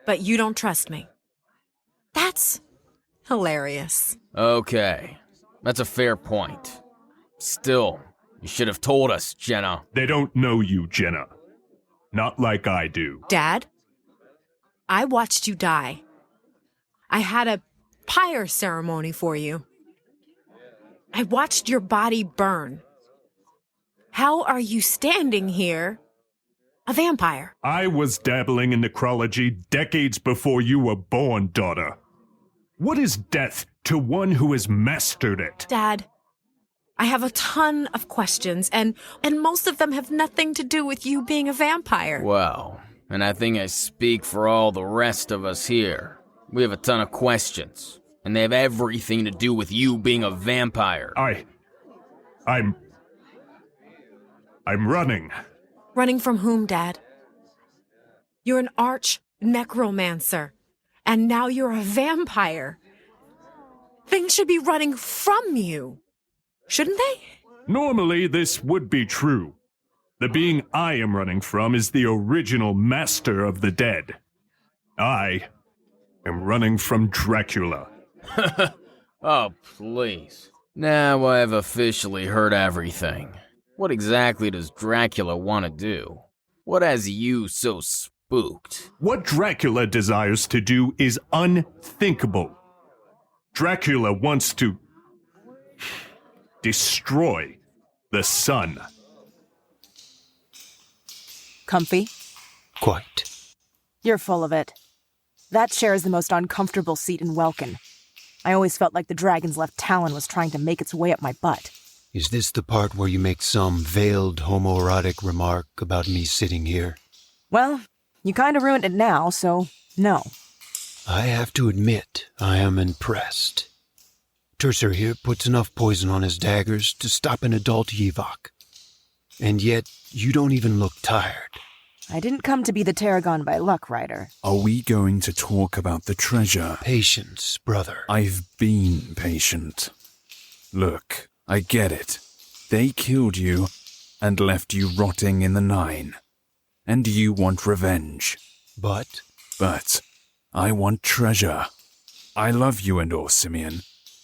But you don't trust me. That's hilarious. Okay, that's a fair point. Still, you should have told us, Jenna. They don't know you, Jenna. Not like I do. Dad, I watched you die. I had a pyre ceremony for you. I watched your body burn. How are you standing here, a vampire? I was dabbling in necrology decades before you were born, daughter. What is death to one who has mastered it? Dad, I have a ton of questions, and most of them have nothing to do with you being a vampire. Well, and I think I speak for all the rest of us here. We have a ton of questions, and they have everything to do with you being a vampire. I'm running. Running from whom, Dad? You're an arch necromancer, and now you're a vampire. Things should be running from you, shouldn't they? Normally, this would be true. The being I am running from is the original master of the dead. I am running from Dracula. Oh, please. Now I've officially heard everything. What exactly does Dracula want to do? What has you so spooked? What Dracula desires to do is unthinkable. Dracula wants to destroy the sun. Comfy? Quite. You're full of it. That chair is the most uncomfortable seat in Welkin. I always felt like the dragon's left talon was trying to make its way up my butt. Is this the part where you make some veiled homoerotic remark about me sitting here? Well, you kind of ruined it now, so no. I have to admit, I am impressed. Tercer here puts enough poison on his daggers to stop an adult Yevok. And yet, you don't even look tired. I didn't come to be the Tarragon by luck, Ryder. Are we going to talk about the treasure? Patience, brother. I've been patient. Look, I get it. They killed you and left you rotting in the 9. And you want revenge. But I want treasure. I love you and all, Simeon,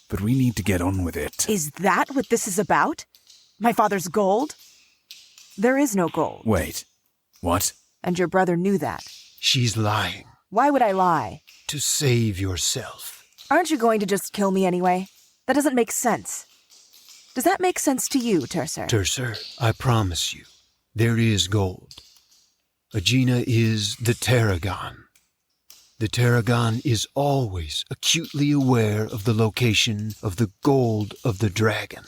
but we need to get on with it. Is that what this is about? My father's gold? There is no gold. Wait, what? And your brother knew that. She's lying. Why would I lie? To save yourself. Aren't you going to just kill me anyway? That doesn't make sense. Does that make sense to you, Tercer? Tercer, I promise you, there is gold. Aegina is the Tarragon. The Tarragon is always acutely aware of the location of the gold of the dragon.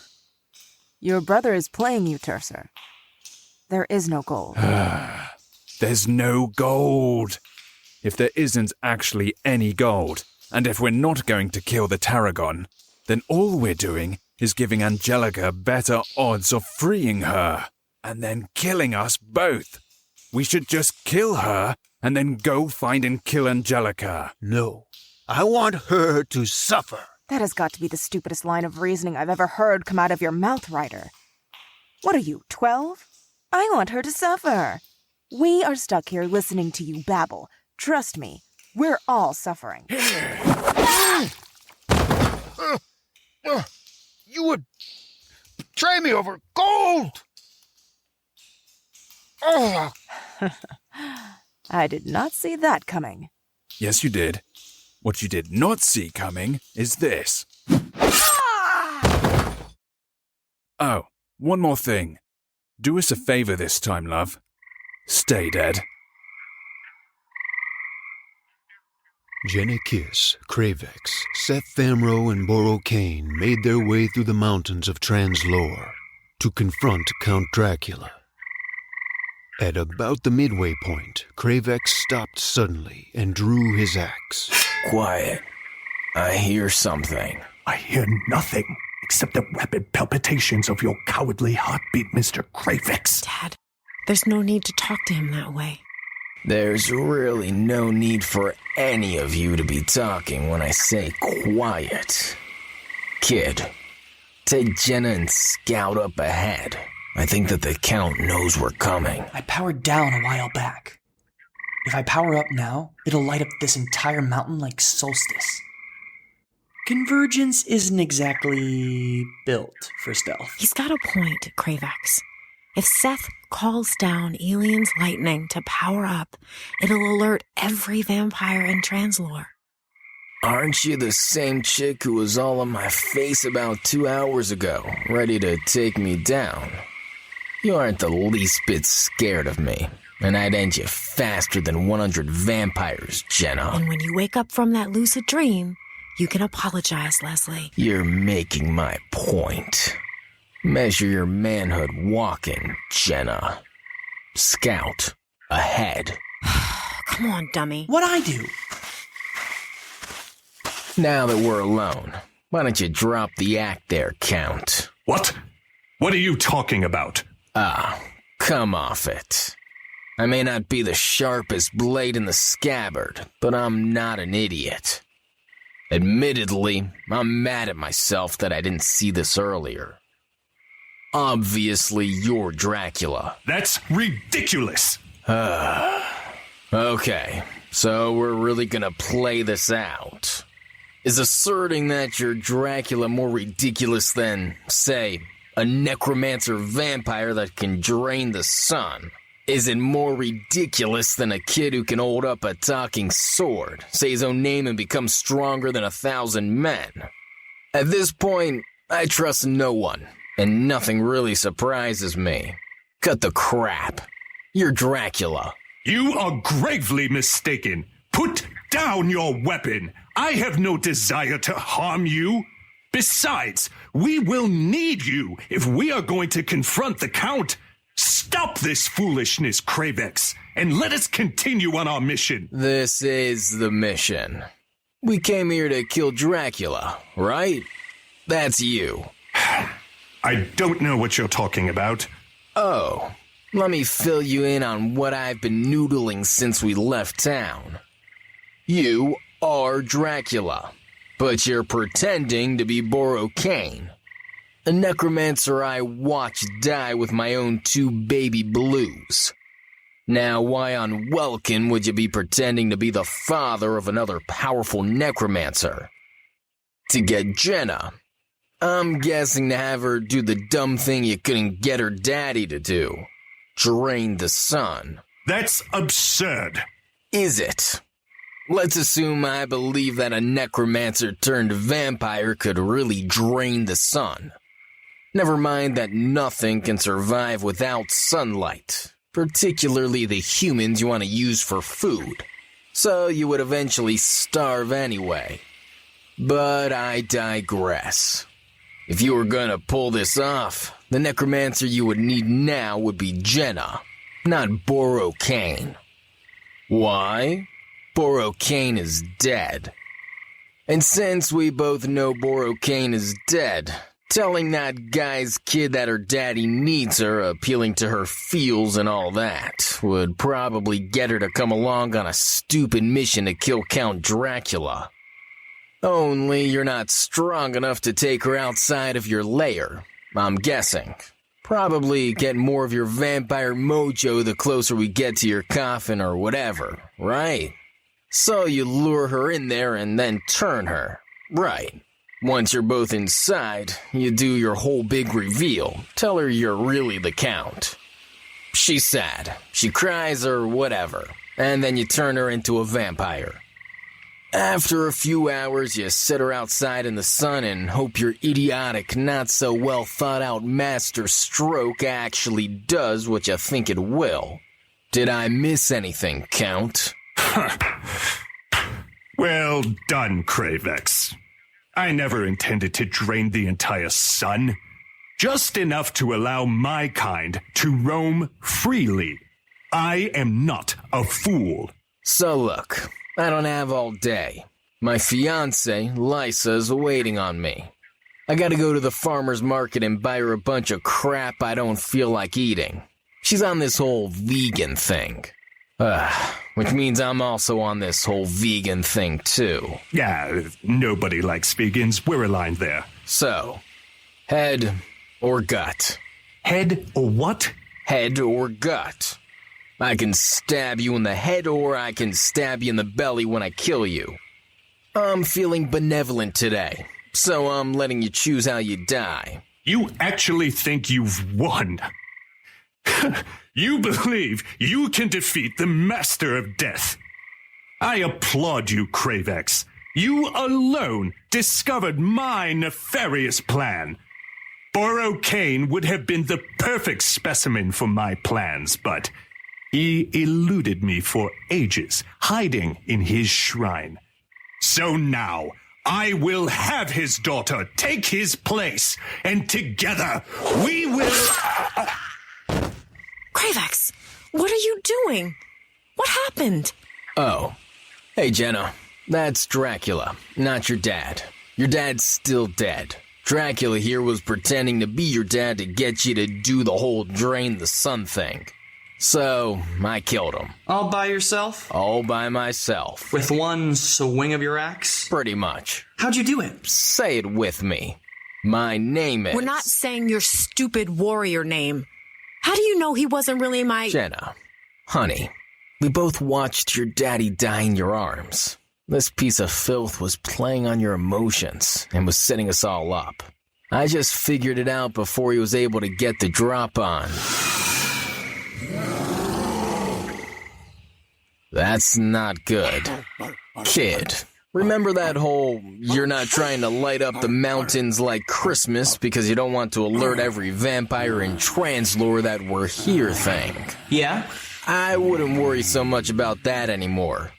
Your brother is playing you, Tercer. There is no gold. There's no gold. If there isn't actually any gold, and if we're not going to kill the Tarragon, then all we're doing is giving Angelica better odds of freeing her, and then killing us both. We should just kill her, and then go find and kill Angelica. No, I want her to suffer. That has got to be the stupidest line of reasoning I've ever heard come out of your mouth, Ryder. What are you, 12? I want her to suffer. We are stuck here listening to you babble. Trust me, we're all suffering. You would betray me over gold! Oh. I did not see that coming. Yes, you did. What you did not see coming is this. Oh, one more thing. Do us a favor this time, love. Stay dead. Jenna Kiss, Kravex, Seth Thamro, and Borocane made their way through the mountains of Translore to confront Count Dracula. At about the midway point, Kravex stopped suddenly and drew his axe. Quiet. I hear something. I hear nothing except the rapid palpitations of your cowardly heartbeat, Mr. Kravex. Dad, there's no need to talk to him that way. There's really no need for any of you to be talking when I say quiet. Kid, take Jenna and scout up ahead. I think that the Count knows we're coming. I powered down a while back. If I power up now, it'll light up this entire mountain like solstice. Convergence isn't exactly built for stealth. He's got a point, Kravex. If Seth calls down Elian's lightning to power up, it'll alert every vampire in Translore. Aren't you the same chick who was all on my face about 2 hours ago, ready to take me down? You aren't the least bit scared of me, and I'd end you faster than 100 vampires, Jenna. And when you wake up from that lucid dream, you can apologize, Leslie. You're making my point. Measure your manhood walking, Jenna. Scout, ahead. Come on, dummy. What'd I do? Now that we're alone, why don't you drop the act there, Count? What? What are you talking about? Come off it. I may not be the sharpest blade in the scabbard, but I'm not an idiot. Admittedly, I'm mad at myself that I didn't see this earlier. Obviously, you're Dracula. That's ridiculous! Okay, so we're really gonna play this out. Is asserting that you're Dracula more ridiculous than, say, a necromancer vampire that can drain the sun? Is it more ridiculous than a kid who can hold up a talking sword, say his own name and become stronger than 1,000 men? At this point, I trust no one, and nothing really surprises me. Cut the crap. You're Dracula. You are gravely mistaken. Put down your weapon. I have no desire to harm you. Besides, we will need you if we are going to confront the Count. Stop this foolishness, Kravex, and let us continue on our mission. This is the mission. We came here to kill Dracula, right? That's you. I don't know what you're talking about. Oh, let me fill you in on what I've been noodling since we left town. You are Dracula, but you're pretending to be Borocane, a necromancer I watched die with my own 2 baby blues. Now, why on Welkin would you be pretending to be the father of another powerful necromancer? To get Jenna. I'm guessing to have her do the dumb thing you couldn't get her daddy to do. Drain the sun. That's absurd. Is it? Let's assume I believe that a necromancer turned vampire could really drain the sun. Never mind that nothing can survive without sunlight, particularly the humans you want to use for food. So you would eventually starve anyway. But I digress. If you were gonna pull this off, the necromancer you would need now would be Jenna, not Borokane. Why? Borokane is dead. And since we both know Borokane is dead, telling that guy's kid that her daddy needs her, appealing to her feels and all that, would probably get her to come along on a stupid mission to kill Count Dracula. Only you're not strong enough to take her outside of your lair, I'm guessing. Probably get more of your vampire mojo the closer we get to your coffin or whatever, right? So you lure her in there and then turn her, right? Once you're both inside, you do your whole big reveal, tell her you're really the Count. She's sad, she cries or whatever, and then you turn her into a vampire. After a few hours, you sit her outside in the sun and hope your idiotic, not-so-well-thought-out master stroke actually does what you think it will. Did I miss anything, Count? Well done, Kravex. I never intended to drain the entire sun. Just enough to allow my kind to roam freely. I am not a fool. So look, I don't have all day. My fiancée, Lisa's waiting on me. I gotta go to the farmer's market and buy her a bunch of crap I don't feel like eating. She's on this whole vegan thing. Which means I'm also on this whole vegan thing too. Yeah, nobody likes vegans. We're aligned there. So, head or gut? Head or what? Head or gut. I can stab you in the head or I can stab you in the belly when I kill you. I'm feeling benevolent today, so I'm letting you choose how you die. You actually think you've won? You believe you can defeat the Master of Death? I applaud you, Kravex. You alone discovered my nefarious plan. Borokane would have been the perfect specimen for my plans, but he eluded me for ages, hiding in his shrine. So now, I will have his daughter take his place, and together we will... Kravex, what are you doing? What happened? Oh. Hey, Jenna. That's Dracula, not your dad. Your dad's still dead. Dracula here was pretending to be your dad to get you to do the whole drain the sun thing. So, I killed him. All by yourself? All by myself. With one swing of your axe? Pretty much. How'd you do it? Say it with me. My name is... We're not saying your stupid warrior name. How do you know he wasn't really my... Jenna, honey, we both watched your daddy die in your arms. This piece of filth was playing on your emotions and was setting us all up. I just figured it out before he was able to get the drop on. That's not good. Kid, remember that whole you're not trying to light up the mountains like Christmas because you don't want to alert every vampire in Translore that we're here thing? Yeah? I wouldn't worry so much about that anymore.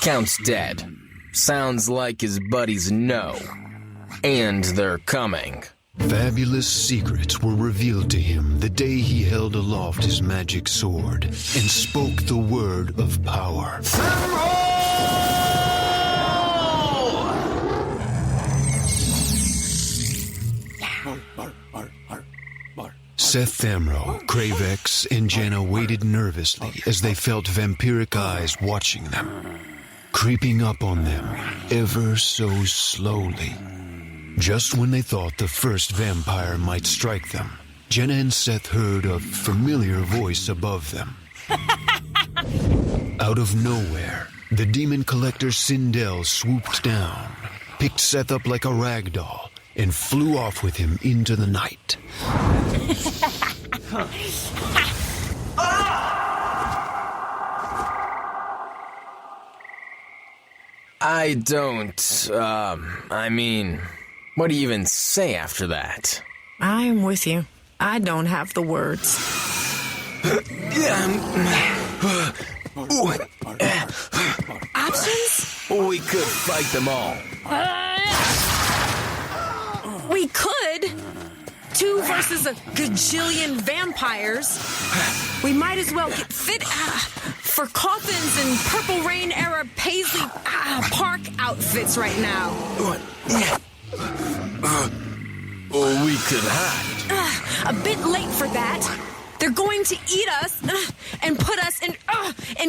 Count's dead. Sounds like his buddies know. And they're coming. Fabulous secrets were revealed to him the day he held aloft his magic sword and spoke the word of power. Seth Thamro, Kravex, and Jenna waited nervously as they felt vampiric eyes watching them, creeping up on them ever so slowly. Just when they thought the first vampire might strike them, Jenna and Seth heard a familiar voice above them. Out of nowhere, the demon collector Sindel swooped down, picked Seth up like a rag doll, and flew off with him into the night. I don't, what do you even say after that? I'm with you. I don't have the words. Options? We could fight them all. We could. 2 versus a gajillion vampires. We might as well get fit for coffins and Purple Rain era Paisley Park outfits right now. Or we could hide. A bit late for that. They're going to eat us and put us in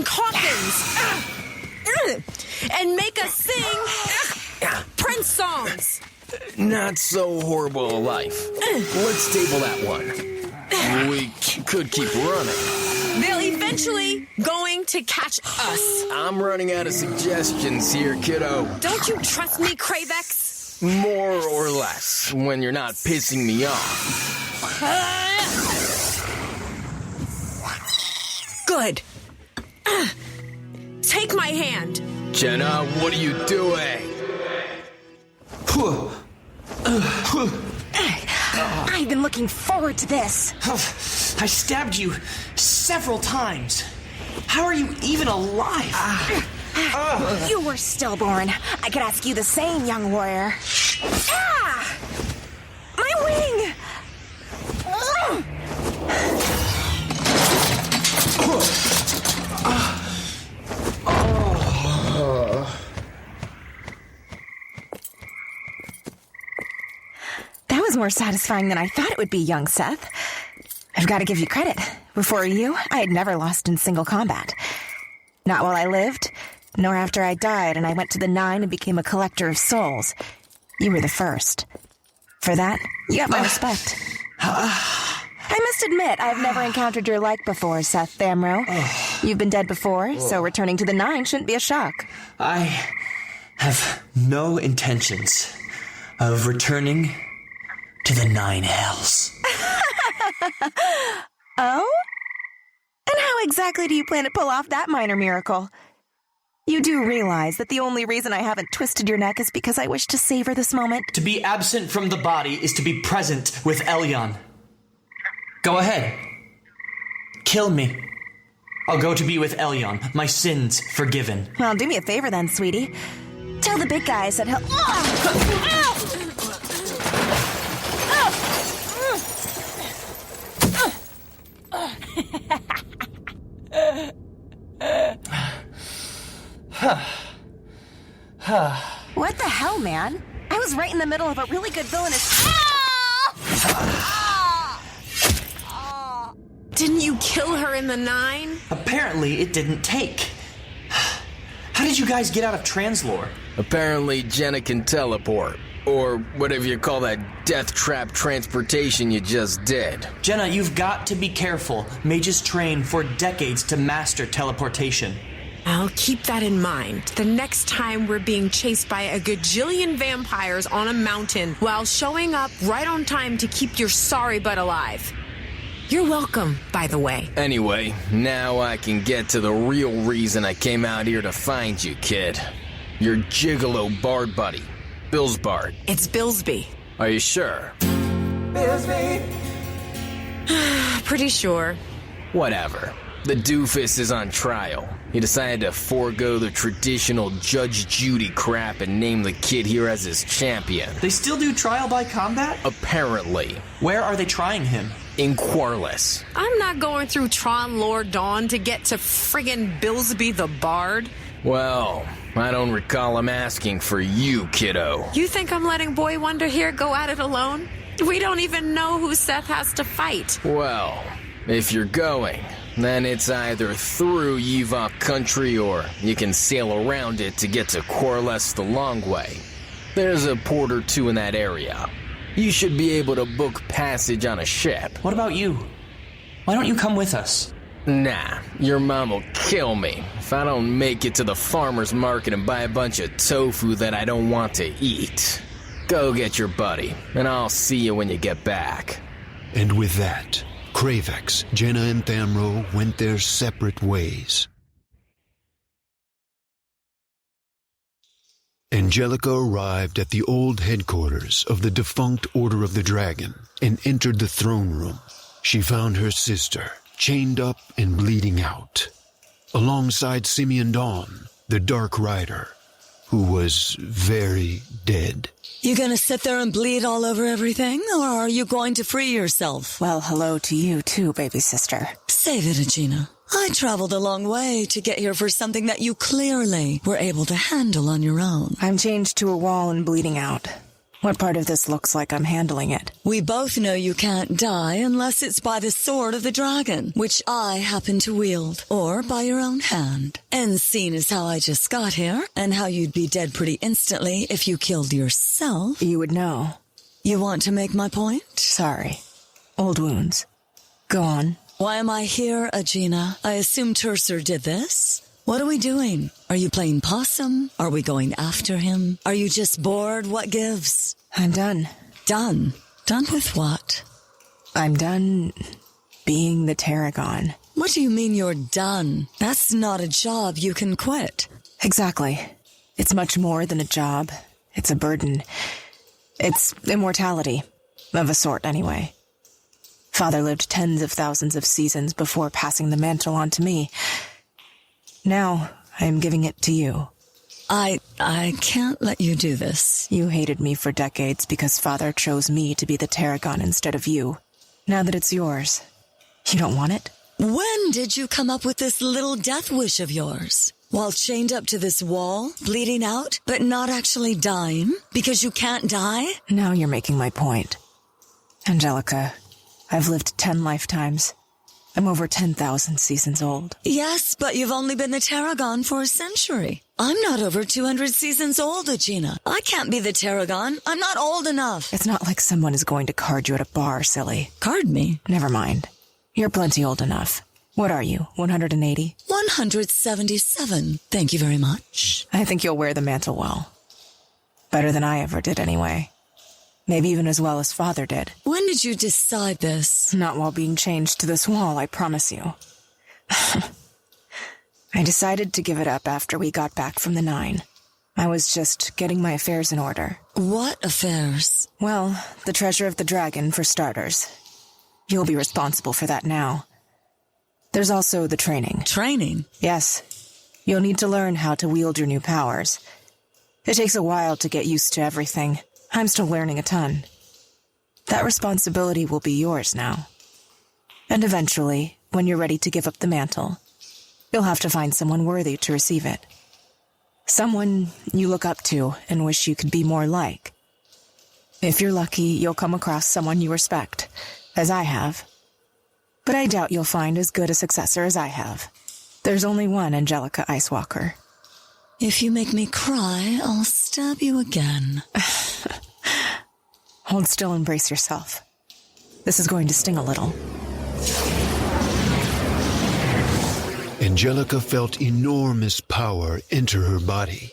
coffins and make us sing Prince songs. Not so horrible a life. Let's table that one. We could keep running. They'll eventually going to catch us. I'm running out of suggestions here, kiddo. Don't you trust me, Kravex? More or less, when you're not pissing me off. Good. Take my hand. Jenna, what are you doing? I've been looking forward to this. I stabbed you several times. How are you even alive? You were stillborn. I could ask you the same, young warrior. My wing! That was more satisfying than I thought it would be, young Seth. I've got to give you credit. Before you, I had never lost in single combat. Not while I lived, nor after I died and I went to the 9 and became a collector of souls. You were the first. For that, you got my respect. I must admit, I've never encountered your like before, Seth Thamro. You've been dead before, so returning to the 9 shouldn't be a shock. I have no intentions of returning to the 9 hells. Oh? And how exactly do you plan to pull off that minor miracle? You do realize that the only reason I haven't twisted your neck is because I wish to savor this moment? To be absent from the body is to be present with Elyon. Go ahead. Kill me. I'll go to be with Elyon, my sins forgiven. Well, do me a favor then, sweetie. Tell the big guys that he'll... What the hell, man? I was right in the middle of a really good villainous... Didn't you kill her in the 9? Apparently, it didn't take. How did you guys get out of Translore? Apparently, Jenna can teleport. Or whatever you call that death trap transportation you just did. Jenna, you've got to be careful. Mages train for decades to master teleportation. I'll keep that in mind the next time we're being chased by a gajillion vampires on a mountain while showing up right on time to keep your sorry butt alive. You're welcome, by the way. Anyway, now I can get to the real reason I came out here to find you, kid. Your gigolo bard buddy, Billsbard. It's Billsby. Are you sure? Billsby. Pretty sure. Whatever. The doofus is on trial. He decided to forego the traditional Judge Judy crap and name the kid here as his champion. They still do trial by combat? Apparently. Where are they trying him? In Quarless. I'm not going through Tron Lord Dawn to get to friggin' Billsby the Bard. Well, I don't recall him asking for you, kiddo. You think I'm letting Boy Wonder here go at it alone? We don't even know who Seth has to fight. Well, if you're going, then it's either through Yevok country or you can sail around it to get to Quarless the long way. There's a port or two in that area. You should be able to book passage on a ship. What about you? Why don't you come with us? Nah, your mom will kill me if I don't make it to the farmer's market and buy a bunch of tofu that I don't want to eat. Go get your buddy, and I'll see you when you get back. And with that, Kravex, Jenna, and Thamro went their separate ways. Angelica arrived at the old headquarters of the defunct Order of the Dragon and entered the throne room. She found her sister, chained up and bleeding out, alongside Simeon Dawn, the Dark Rider, who was very dead. You gonna sit there and bleed all over everything, or are you going to free yourself? Well, hello to you too, baby sister. Save it, Agina. I traveled a long way to get here for something that you clearly were able to handle on your own. I'm chained to a wall and bleeding out. What part of this looks like I'm handling it? We both know you can't die unless it's by the sword of the dragon, which I happen to wield, or by your own hand. And seeing as how I just got here, and how you'd be dead pretty instantly if you killed yourself... You would know. You want to make my point? Sorry. Old wounds. Go on. Why am I here, Agina? I assume Tercer did this. What are we doing? Are you playing possum? Are we going after him? Are you just bored? What gives? I'm done. Done? Done with what? I'm done being the Tarragon. What do you mean you're done? That's not a job you can quit. Exactly. It's much more than a job. It's a burden. It's immortality. Of a sort, anyway. Father lived tens of thousands of seasons before passing the mantle on to me. Now, I am giving it to you. I can't let you do this. You hated me for decades because Father chose me to be the Tarragon instead of you. Now that it's yours, you don't want it? When did you come up with this little death wish of yours? While chained up to this wall, bleeding out, but not actually dying? Because you can't die? Now you're making my point. Angelica, I've lived 10 lifetimes. I'm over 10,000 seasons old. Yes, but you've only been the Tarragon for a century. I'm not over 200 seasons old, Agina. I can't be the Tarragon. I'm not old enough. It's not like someone is going to card you at a bar, silly. Card me? Never mind. You're plenty old enough. What are you, 180? 177. Thank you very much. I think you'll wear the mantle well. Better than I ever did, anyway. Maybe even as well as Father did. When did you decide this? Not while being chained to this wall, I promise you. I decided to give it up after we got back from the Nine. I was just getting my affairs in order. What affairs? Well, the treasure of the dragon, for starters. You'll be responsible for that now. There's also the training. Training? Yes. You'll need to learn how to wield your new powers. It takes a while to get used to everything. I'm still learning a ton. That responsibility will be yours now. And eventually, when you're ready to give up the mantle, you'll have to find someone worthy to receive it. Someone you look up to and wish you could be more like. If you're lucky, you'll come across someone you respect, as I have. But I doubt you'll find as good a successor as I have. There's only one Angelica Icewalker. If you make me cry, I'll stab you again. Hold still and brace yourself. This is going to sting a little. Angelica felt enormous power enter her body.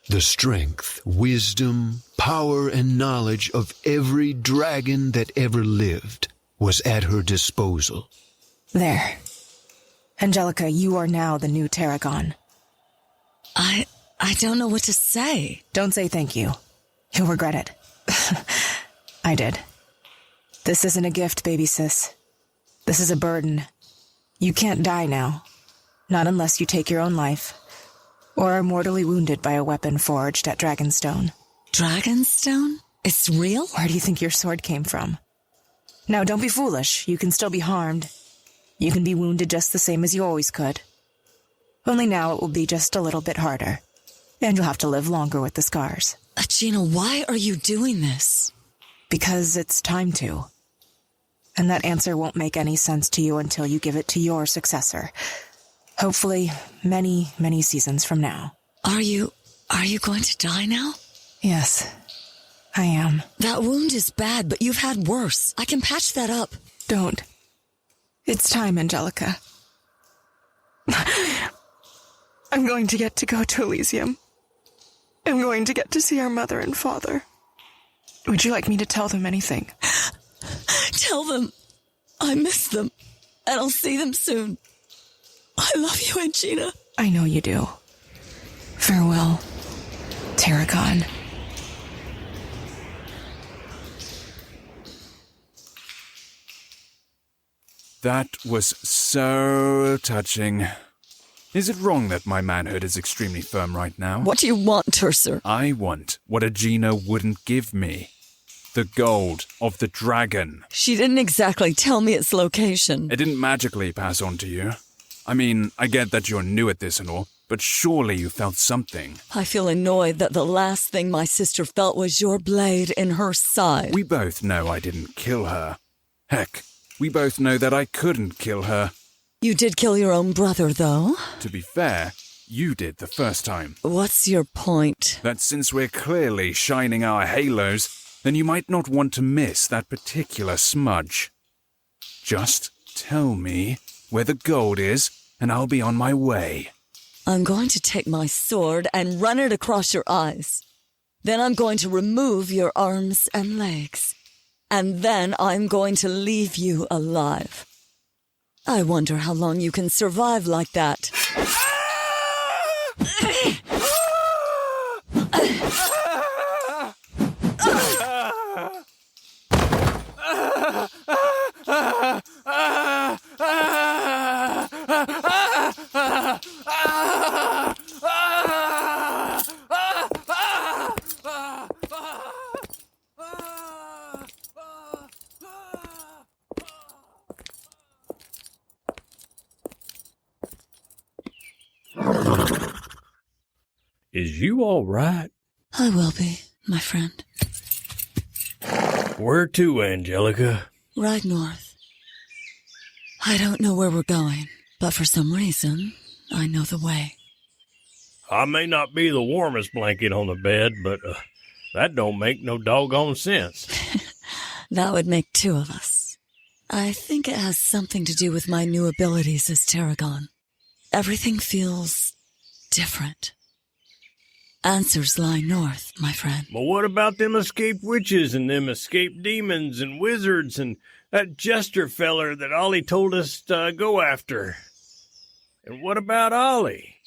The strength, wisdom, power, and knowledge of every dragon that ever lived was at her disposal. There. Angelica, you are now the new Tarragon. I don't know what to say. Don't say thank you. You'll regret it. I did. This isn't a gift, baby sis. This is a burden. You can't die now. Not unless you take your own life. Or are mortally wounded by a weapon forged at Dragonstone. Dragonstone? It's real? Where do you think your sword came from? Now, don't be foolish. You can still be harmed. You can be wounded just the same as you always could. Only now it will be just a little bit harder. And you'll have to live longer with the scars. Agina, why are you doing this? Because it's time to. And that answer won't make any sense to you until you give it to your successor. Hopefully, many, many seasons from now. Are you going to die now? Yes, I am. That wound is bad, but you've had worse. I can patch that up. Don't. It's time, Angelica. I'm going to get to go to Elysium. I'm going to get to see our mother and father. Would you like me to tell them anything? Tell them I miss them, and I'll see them soon. I love you, Agina. I know you do. Farewell. Tarragon. That was so touching. Is it wrong that my manhood is extremely firm right now? What do you want, Tercer? I want what Aegina wouldn't give me. The gold of the dragon. She didn't exactly tell me its location. It didn't magically pass on to you. I mean, I get that you're new at this and all, but surely you felt something. I feel annoyed that the last thing my sister felt was your blade in her side. We both know I didn't kill her. Heck, we both know that I couldn't kill her. You did kill your own brother, though. To be fair, you did the first time. What's your point? That since we're clearly shining our halos, then you might not want to miss that particular smudge. Just tell me where the gold is, and I'll be on my way. I'm going to take my sword and run it across your eyes. Then I'm going to remove your arms and legs. And then I'm going to leave you alive. I wonder how long you can survive like that. Is you all right? I will be, my friend. Where to, Angelica? Right north. I don't know where we're going, but for some reason, I know the way. I may not be the warmest blanket on the bed, but that don't make no doggone sense. That would make two of us. I think it has something to do with my new abilities as Tarragon. Everything feels different. Answers lie north, my friend. But what about them escaped witches and them escaped demons and wizards and that jester feller that Ollie told us to go after? And what about Ollie?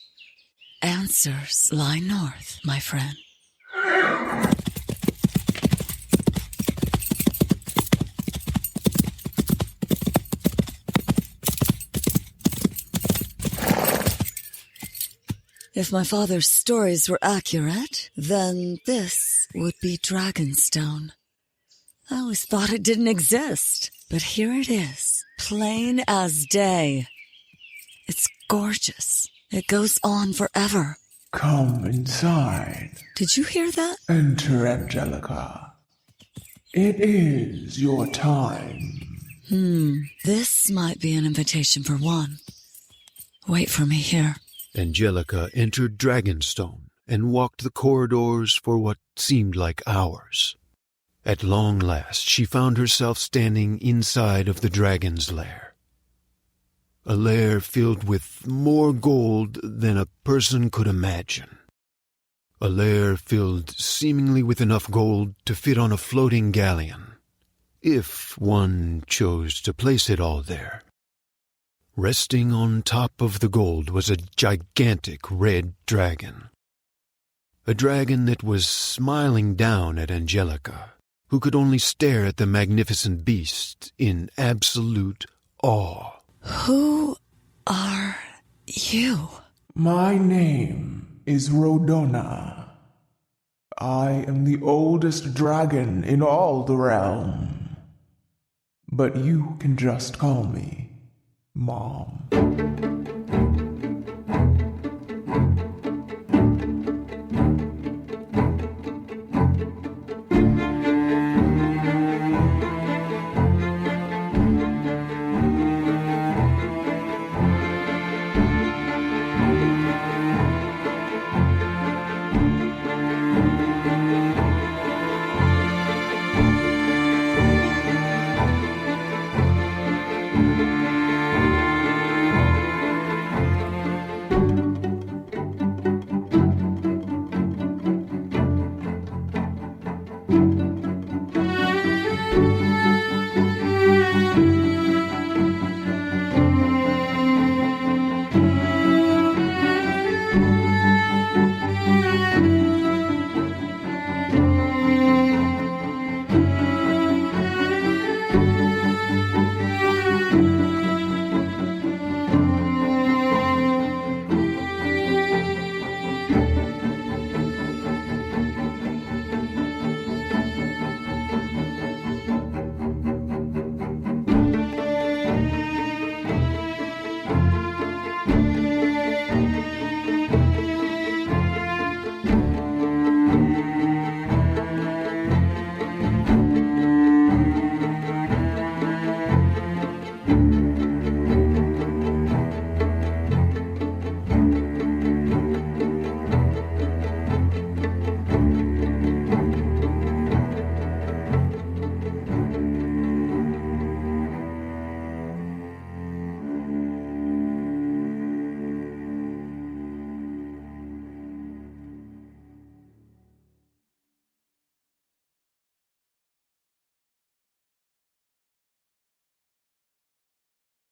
Answers lie north, my friend. If my father's stories were accurate, then this would be Dragonstone. I always thought it didn't exist, but here it is, plain as day. It's gorgeous. It goes on forever. Come inside. Did you hear that? Enter, Angelica. It is your time. This might be an invitation for one. Wait for me here. Angelica entered Dragonstone and walked the corridors for what seemed like hours. At long last, she found herself standing inside of the dragon's lair. A lair filled with more gold than a person could imagine. A lair filled seemingly with enough gold to fit on a floating galleon, if one chose to place it all there. Resting on top of the gold was a gigantic red dragon. A dragon that was smiling down at Angelica, who could only stare at the magnificent beast in absolute awe. Who are you? My name is Rodona. I am the oldest dragon in all the realm. But you can just call me Mom.